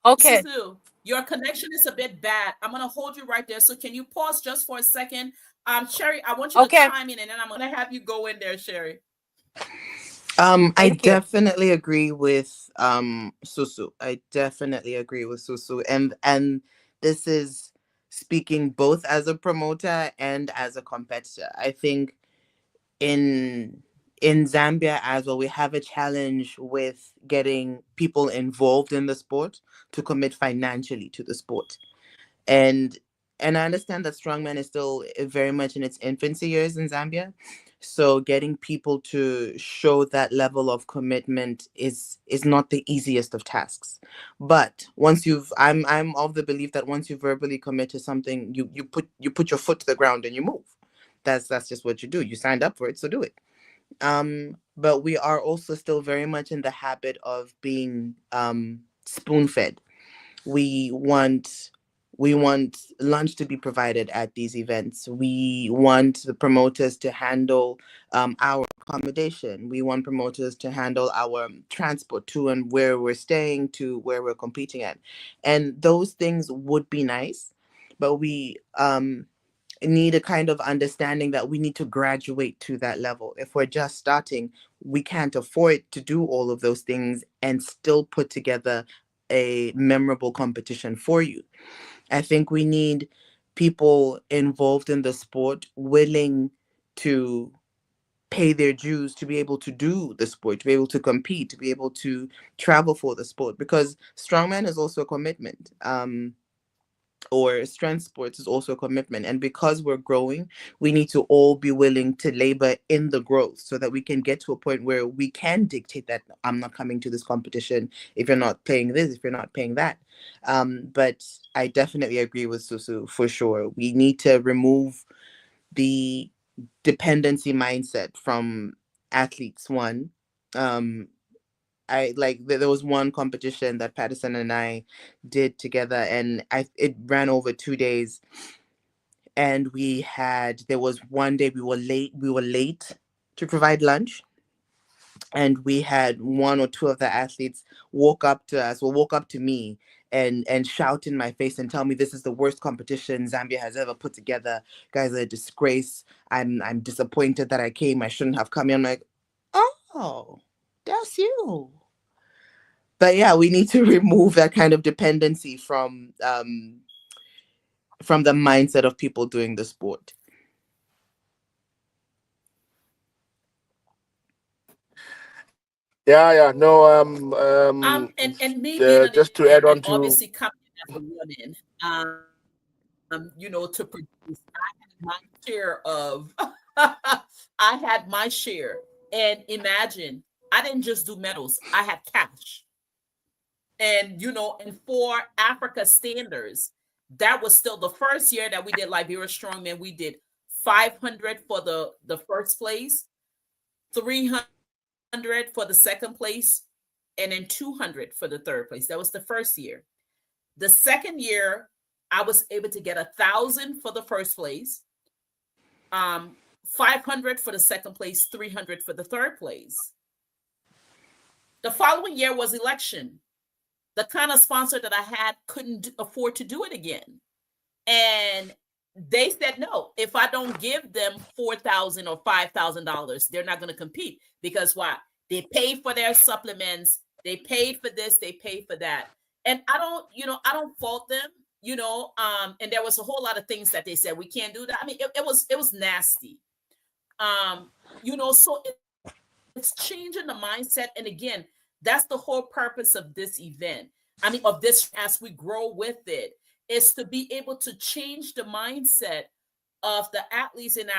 Okay, Susu, your connection is a bit bad. I'm gonna hold you right there. So can you pause just for a second? Sherry, I want you to okay, chime in, and then I'm gonna have you go in there, Sherry. I thank you. definitely agree with Susu. I definitely agree with Susu, and this is speaking both as a promoter and as a competitor. I think in in Zambia as well, we have a challenge with getting people involved in the sport to commit financially to the sport. and and I understand that strongman is still very much in its infancy years in Zambia. So getting people to show that level of commitment is not the easiest of tasks. But once you've I'm of the belief that once you verbally commit to something, you put your foot to the ground and you move. That's just what you do. You signed up for it, so do it. But we are also still very much in the habit of being spoon fed. We want we want lunch to be provided at these events. We want the promoters to handle our accommodation. We want promoters to handle our transport to and where we're staying, to where we're competing at. And those things would be nice, but we need a kind of understanding that we need to graduate to that level. If we're just starting, we can't afford to do all of those things and still put together a memorable competition for you. I think we need people involved in the sport willing to pay their dues to be able to do the sport, to be able to compete, to be able to travel for the sport, because strongman is also a commitment. Or strength sports is also a commitment. And because we're growing, we need to all be willing to labor in the growth so that we can get to a point where we can dictate that I'm not coming to this competition if you're not paying this, if you're not paying that. But I definitely agree with Susu for sure. We need to remove the dependency mindset from athletes. One, I like there was one competition that Patterson and I did together, and it ran over 2 days. And there was one day we were late to provide lunch, and we had one or two of the athletes walk up to me and shout in my face and tell me this is the worst competition Zambia has ever put together. Guys are a disgrace. I'm disappointed that I came. I shouldn't have come here. I'm like, oh, that's you. But yeah, we need to remove that kind of dependency from the mindset of people doing the sport. Yeah. No. And me being Just to add on and to. obviously coming as a woman, to produce, I had my share of, I had my share. And imagine, I didn't just do medals, I had cash. And, and for Africa standards, that was still the first year that we did Liberia Strongman. We did 500 for the first place, 300 for the second place, and then 200 for the third place. That was the first year. The second year, I was able to get 1,000 for the first place, 500 for the second place, 300 for the third place. The following year was election. The kind of sponsor that I had couldn't afford to do it again. And they said, no, if I don't give them $4,000 or $5,000, they're not going to compete. Because why? They paid for their supplements. They paid for this. They paid for that. And I don't fault them, and there was a whole lot of things that they said, we can't do that. I mean, it was nasty. So it's changing the mindset. And again, that's the whole purpose of this event. I mean, of this, as we grow with it, is to be able to change the mindset of the athletes in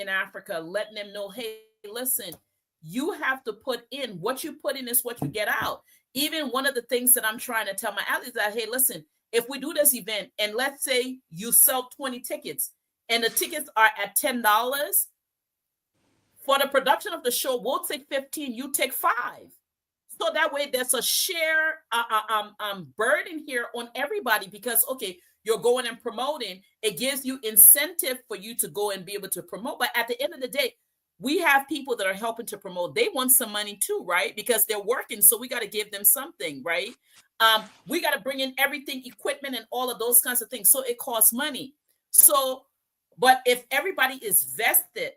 Africa, letting them know, hey, listen, you have to put in, what you put in is what you get out. Even one of the things that I'm trying to tell my athletes that, hey, listen, if we do this event and let's say you sell 20 tickets and the tickets are at $10, for the production of the show, we'll take 15, you take 5. So that way there's a share burden here on everybody, because, okay, you're going and promoting. It gives you incentive for you to go and be able to promote. But at the end of the day, we have people that are helping to promote. They want some money too, right? Because they're working. So we got to give them something, right? We got to bring in everything, equipment and all of those kinds of things. So it costs money. So, but if everybody is vested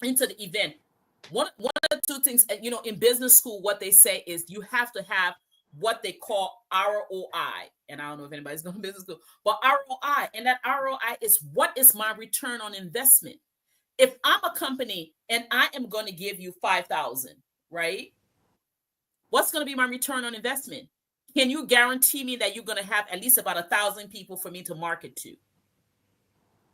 into the event, one of the two things, in business school, what they say is you have to have what they call ROI. And I don't know if anybody's going to business school, but ROI. And that ROI is, what is my return on investment? If I'm a company and I am going to give you 5,000, right? What's going to be my return on investment? Can you guarantee me that you're going to have at least about 1,000 people for me to market to?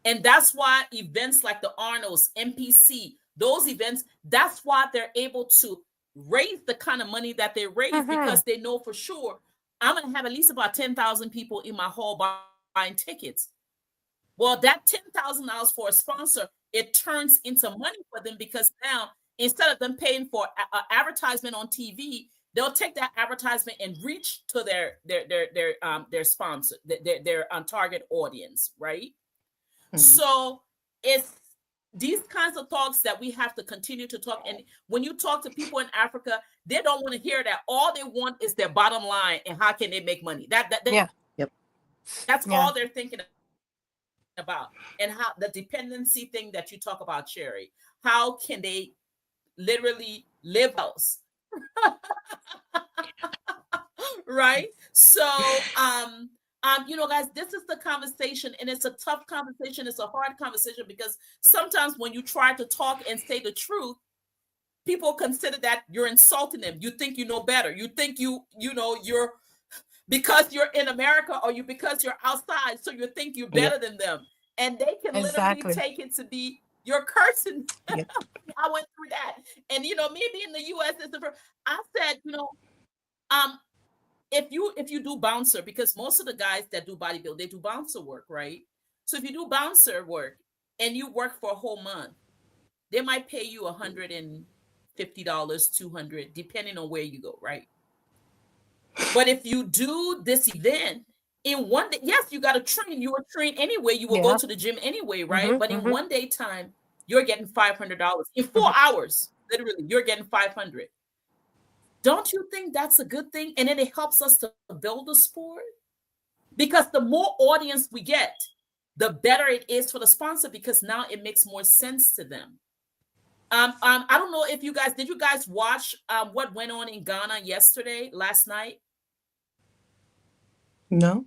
And that's why events like the Arnold's, MPC, those events, that's why they're able to raise the kind of money that they raise, because they know for sure I'm going to have at least about 10,000 people in my hall buying tickets. Well, that $10,000 for a sponsor, it turns into money for them, because now instead of them paying for advertisement on TV, they'll take that advertisement and reach to their sponsor, their target audience, right? Mm-hmm. So it's these kinds of talks that we have to continue to talk. And when you talk to people in Africa, they don't want to hear that. All they want is their bottom line and how can they make money. That's all they're thinking about. And how the dependency thing that you talk about, Cherry, how can they literally live else? Right? So guys, this is the conversation, and it's a tough conversation. It's a hard conversation, because sometimes when you try to talk and say the truth, people consider that you're insulting them. You think you know better. You think you're because you're in America, or because you're outside, so you think you're better than them. And they can literally take it to be you're cursing. Yep. I went through that. And maybe in the US, I said, if you do bouncer, because most of the guys that do bodybuilding, they do bouncer work, right? So if you do bouncer work, and you work for a whole month, they might pay you $150, 200, depending on where you go, right? But if you do this event in one day, yes, you got to train. You will train anyway. You will go Yeah. to the gym anyway, right? Mm-hmm, But in mm-hmm, 1 day time, you're getting $500 in mm-hmm. 4 hours. Literally, you're getting 500. Don't you think that's a good thing? And then it helps us to build a sport, because the more audience we get, the better it is for the sponsor, because now it makes more sense to them. I don't know if you guys did. You guys watch what went on in Ghana last night? No.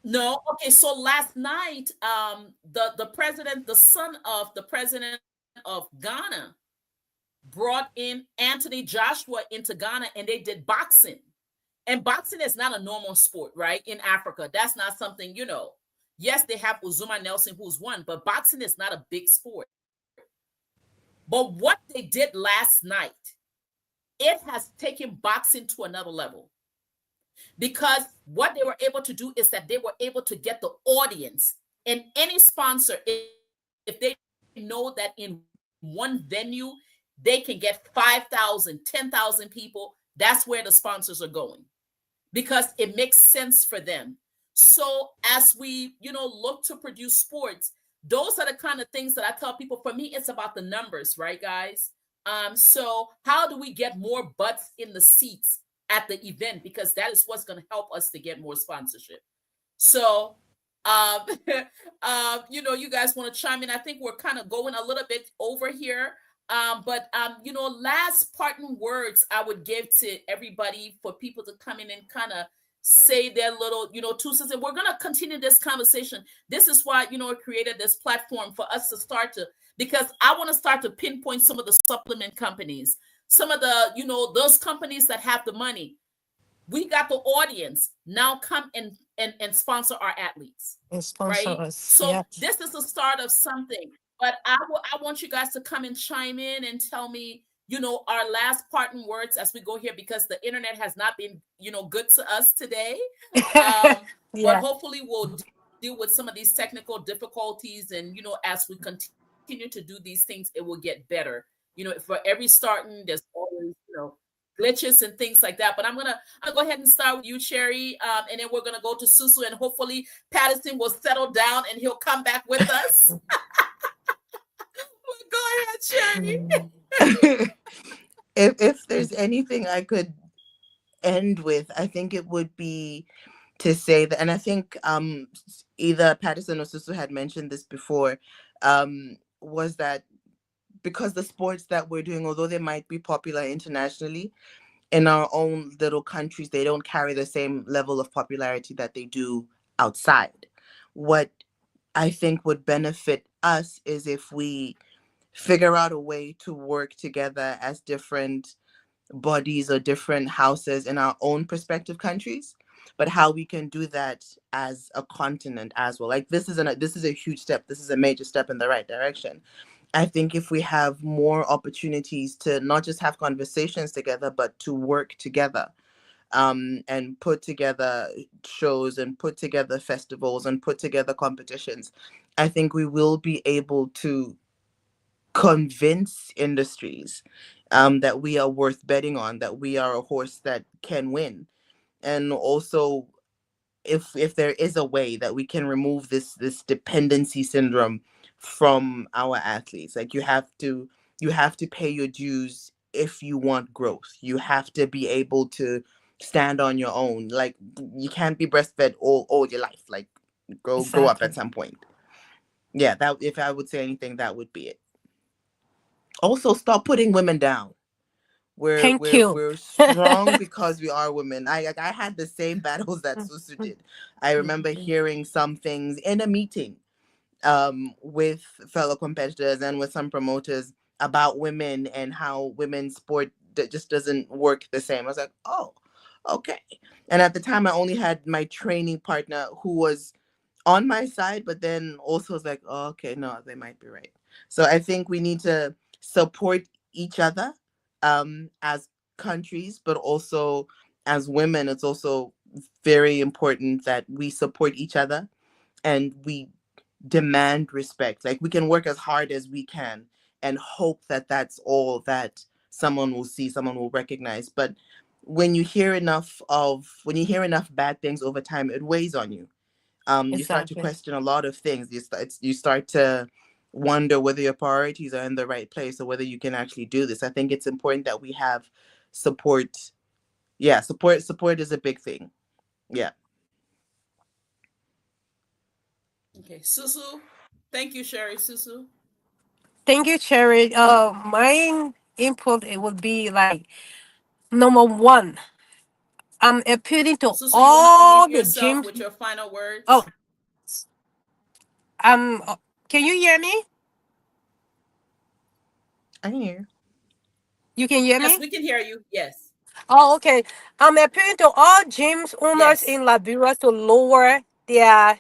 No. Okay, so last night, the son of the president of Ghana, brought in Anthony Joshua into Ghana, and they did boxing. And boxing is not a normal sport, right? In Africa, that's not something, Yes, they have Uzuma Nelson, who's won, but boxing is not a big sport. But what they did last night, it has taken boxing to another level, because what they were able to do is that they were able to get the audience, and any sponsor, if they know that in one venue they can get 5,000, 10,000 people, that's where the sponsors are going, because it makes sense for them. So as we, look to produce sports, those are the kind of things that I tell people. For me, it's about the numbers, right, guys? So how do we get more butts in the seats at the event? Because that is what's going to help us to get more sponsorship. So, um, you guys want to chime in? I think we're kind of going a little bit over here. But last parting words I would give to everybody, for people to come in and kind of say their little, 2 cents. And we're going to continue this conversation. This is why, I created this platform, for us to start to, because I want to start to pinpoint some of the supplement companies, some of the, those companies that have the money. We got the audience. Now come and sponsor our athletes, And sponsor right? us. So Yeah. this is the start of something. But I want you guys to come and chime in and tell me, our last parting words as we go here, because the internet has not been, good to us today. But Yeah. hopefully we'll deal with some of these technical difficulties, and as we continue to do these things, it will get better. For every starting, there's always, glitches and things like that. But I'm gonna go ahead and start with you, Cherry, and then we're gonna go to Susu, and hopefully Patterson will settle down and he'll come back with us. Go ahead, Cherry. If there's anything I could end with, I think it would be to say that, and I think either Patterson or Susu had mentioned this before, was that because the sports that we're doing, although they might be popular internationally, in our own little countries, they don't carry the same level of popularity that they do outside. What I think would benefit us is if we figure out a way to work together as different bodies or different houses in our own prospective countries, but how we can do that as a continent as well. Like this is a huge step. This is a major step in the right direction. I think if we have more opportunities to not just have conversations together, but to work together, and put together shows and put together festivals and put together competitions, I think we will be able to convince industries that we are worth betting on, that we are a horse that can win. And also, if there is a way that we can remove this dependency syndrome from our athletes, like you have to pay your dues if you want growth. You have to be able to stand on your own. Like you can't be breastfed all your life. Like grow up at Exactly. some point. Yeah, that if I would say anything, that would be it. Also, stop putting women down. we're Thank we're you. we're strong because we are women. I had the same battles that Susu did. I remember hearing some things in a meeting with fellow competitors and with some promoters about women and how women's sport just doesn't work the same. I was like, oh, okay. And at the time I only had my training partner who was on my side, but then also was like, oh, okay, no, they might be right. So I think we need to support each other as countries, but also as women. It's also very important that we support each other and we demand respect. Like we can work as hard as we can and hope that that's all that someone will see, someone will recognize. But when you hear enough bad things over time, it weighs on you. You start to Exactly. question a lot of things. You start to wonder whether your priorities are in the right place or whether you can actually do this. I think it's important that we have support. Yeah, support is a big thing. Yeah. Okay, Susu. Thank you, Sherry. Susu. Thank you, Cherry. My input it would be like number one. I'm appealing to Susu, you want to all unmute the yourself gyms. with your final Oh, words? um, can you hear me? I can hear. You can hear Yes, me? we can hear you. Yes. Oh, okay. I'm appealing to all gyms owners Yes. in Liberia to lower their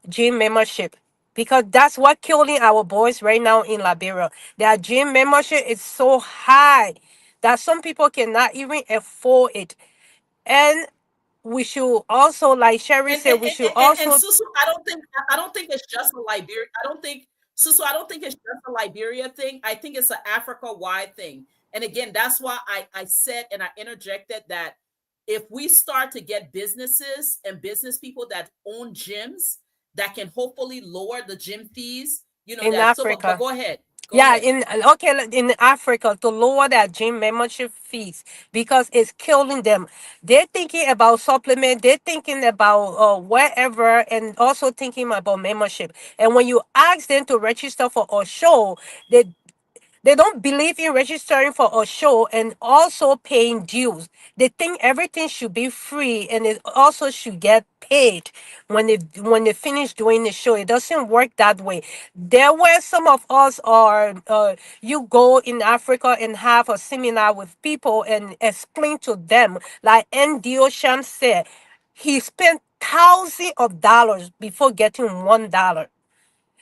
gym membership because that's what killing our boys right now in Liberia. Their gym membership is so high that some people cannot even afford it. And we should also, like Sherry and said, and, we should and also Susu, I don't think it's just a Liberia. I don't think Susu, I don't think it's just a Liberia thing. I think it's an Africa wide thing. And again, that's why I said and I interjected that if we start to get businesses and business people that own gyms that can hopefully lower the gym fees, in that so but Africa. go ahead. Go Yeah, ahead. in okay, like, in Africa to lower their gym membership fees because it's killing them. They're thinking about supplement, they're thinking about wherever, and also thinking about membership. And when you ask them to register for a show, they don't believe in registering for a show and also paying dues. They think everything should be free and it also should get paid when they finish doing the show. It doesn't work that way. There were some of us are you go in Africa and have a seminar with people and explain to them, like Ndio Sham said, he spent thousands of dollars before getting $1.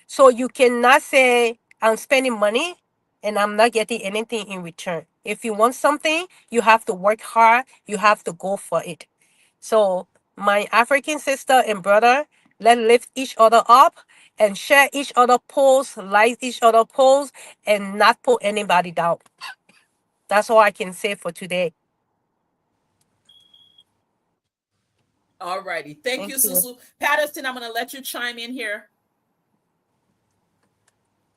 So you cannot say I'm spending money and I'm not getting anything in return. If you want something, you have to work hard, you have to go for it. So my African sister and brother, let's lift each other up and share each other posts, like each other posts, and not put anybody down. That's all I can say for today. All righty. Thank you, Thank you. Susu. Patterson, I'm gonna let you chime in here.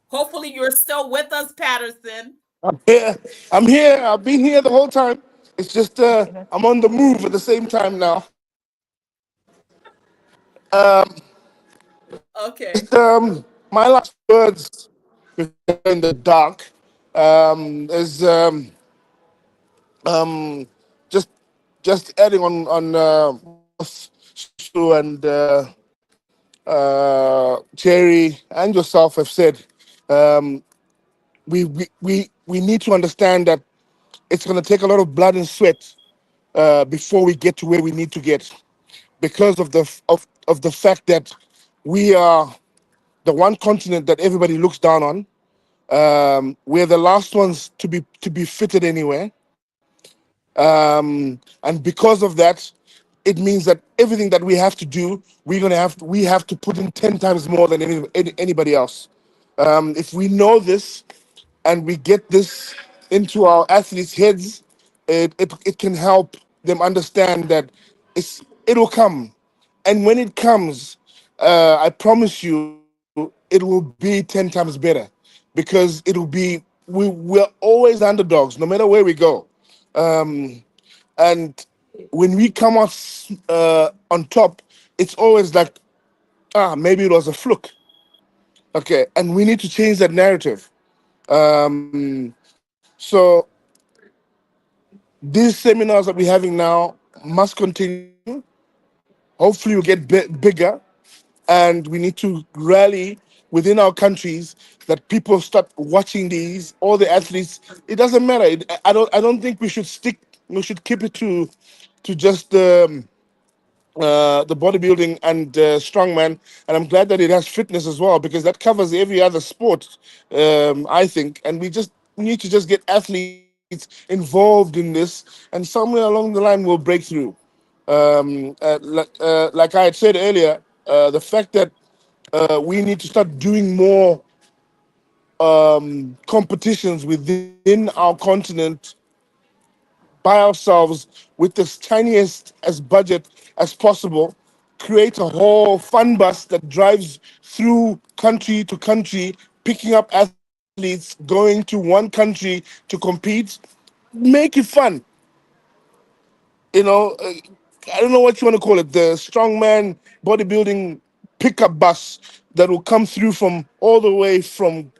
Hopefully you're still with us, Patterson. I'm here. I'm here. I've been here the whole time. It's just I'm on the move at the same time now. Okay. Just my last words in the dark is um, just adding on what Susu and Jerry and yourself have said. Um, we need to understand that it's going to take a lot of blood and sweat before we get to where we need to get because of of the fact that we are the one continent that everybody looks down on. We're the last ones to be fitted anywhere, and because of that, it means that everything that we have to do, we have to put in 10 times more than anybody else. If we know this and we get this into our athletes' heads, it can help them understand that it'll come, and when it comes, I promise you, it will be 10 times better because we're always underdogs, no matter where we go. Um, and when we come out on top, it's always like, maybe it was a fluke. Okay, and we need to change that narrative. So these seminars that we're having now must continue. Hopefully, we'll get bigger, and we need to rally within our countries that people start watching these. All the athletes. It doesn't matter. I don't think we should stick. We should keep it to just the bodybuilding and strongman, and I'm glad that it has fitness as well because that covers every other sport, I think. And we need to just get athletes involved in this, and somewhere along the line we'll break through. Like I had said earlier, the fact that we need to start doing more competitions within our continent by ourselves with this tiniest as budget as possible, create a whole fun bus that drives through country to country, picking up athletes, going to one country to compete, make it fun. You know, I don't know what you want to call it, the strongman bodybuilding pickup bus that will come through from all the way from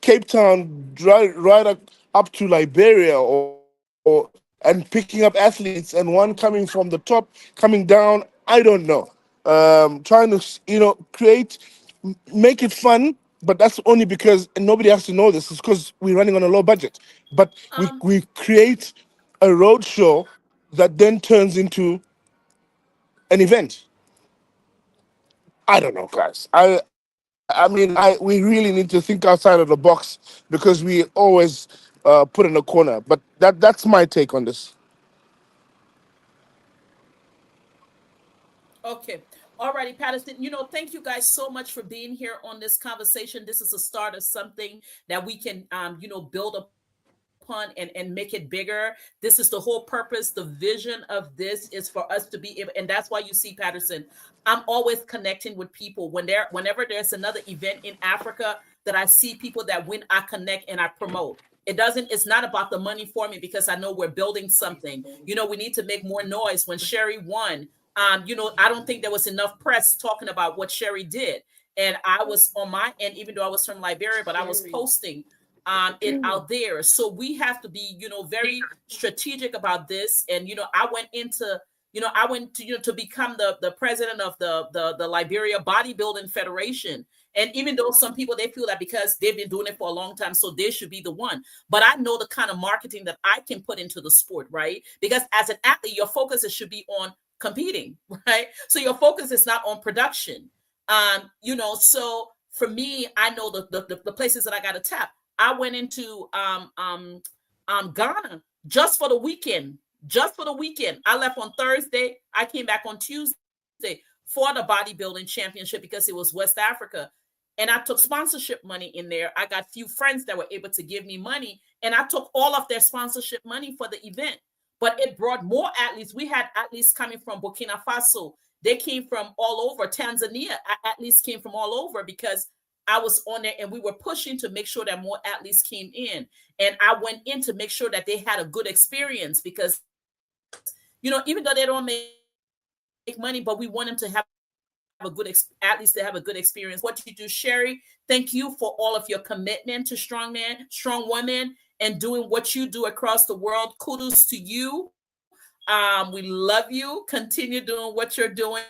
Cape Town, right up to Liberia, or and picking up athletes, and one coming from the top, coming down. I don't know. Trying to create, make it fun, but that's only because and nobody has to know this. It's because we're running on a low budget. But we create a road show that then turns into an event. I don't know, guys. We really need to think outside of the box because we always put in a corner. But that's my take on this. Okay. Alrighty, Patterson. Thank you guys so much for being here on this conversation. This is a start of something that we can, build upon and make it bigger. This is the whole purpose. The vision of this is for us to be able, and that's why you see, Patterson, I'm always connecting with people whenever there's another event in Africa that I see people that when I connect and I promote. It's not about the money for me because I know we're building something. We need to make more noise. When Sherry won, I don't think there was enough press talking about what Sherry did. And I was on my end, even though I was from Liberia, but I was posting it out there. So we have to be, very strategic about this. And, I went into, to become the president of the Liberia Bodybuilding Federation. And even though some people, they feel that because they've been doing it for a long time, so they should be the one. But I know the kind of marketing that I can put into the sport, right? Because as an athlete, your focus should be on competing, right? So your focus is not on production. So for me, I know the places that I got to tap. I went into Ghana just for the weekend. Just for the weekend. I left on Thursday. I came back on Tuesday for the bodybuilding championship because it was West Africa. And I took sponsorship money in there. I got few friends that were able to give me money, and I took all of their sponsorship money for the event. But it brought more athletes. We had athletes coming from Burkina Faso. They came from all over. Tanzania athletes came from all over because I was on there and we were pushing to make sure that more athletes came in. And I went in to make sure that they had a good experience because, even though they don't make money, but we want them to have at least they have a good experience. What you do, Sherry, thank you for all of your commitment to strong women, and doing what you do across the world. Kudos to you. We love you. Continue doing what you're doing.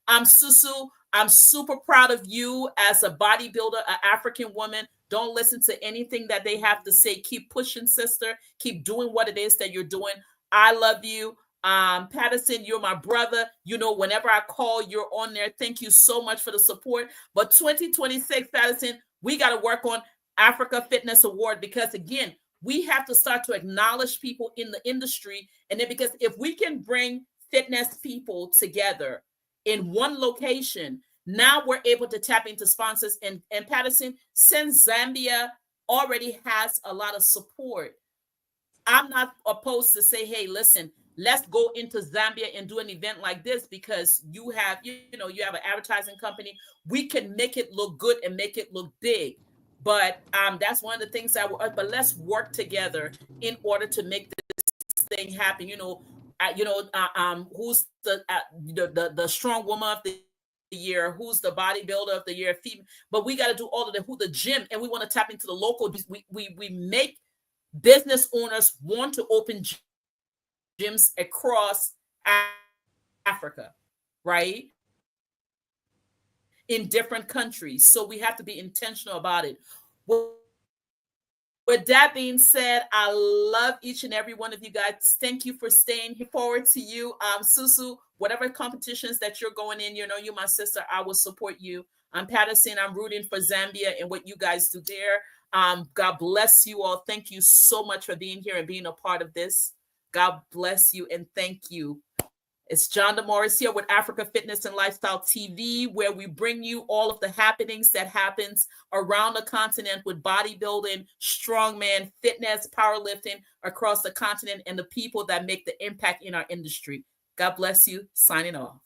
Susu, I'm super proud of you as a bodybuilder, an African woman. Don't listen to anything that they have to say. Keep pushing, sister. Keep doing what it is that you're doing. I love you. Patterson, you're my brother. Whenever I call, you're on there. Thank you so much for the support. But 2026, Patterson, we got to work on Africa Fitness Award because, again, we have to start to acknowledge people in the industry. And then because if we can bring fitness people together in one location, now we're able to tap into sponsors. And Patterson, since Zambia already has a lot of support, I'm not opposed to say, hey, listen, let's go into Zambia and do an event like this because you have an advertising company. We can make it look good and make it look big. But that's one of the things but let's work together in order to make this thing happen. Who's the strong woman of the year, who's the bodybuilder of the year, but we got to do all of who the gym, and we want to tap into the local. We make business owners want to open gyms across Africa, right? In different countries. So we have to be intentional about it. With that being said, I love each and every one of you guys. Thank you for staying here. Forward to you. Susu, whatever competitions that you're going in, you my sister, I will support you. I'm Patterson. I'm rooting for Zambia and what you guys do there. God bless you all. Thank you so much for being here and being a part of this. God bless you and thank you. It's John DeMorris here with Africa Fitness and Lifestyle TV, where we bring you all of the happenings that happens around the continent with bodybuilding, strongman, fitness, powerlifting across the continent, and the people that make the impact in our industry. God bless you. Signing off.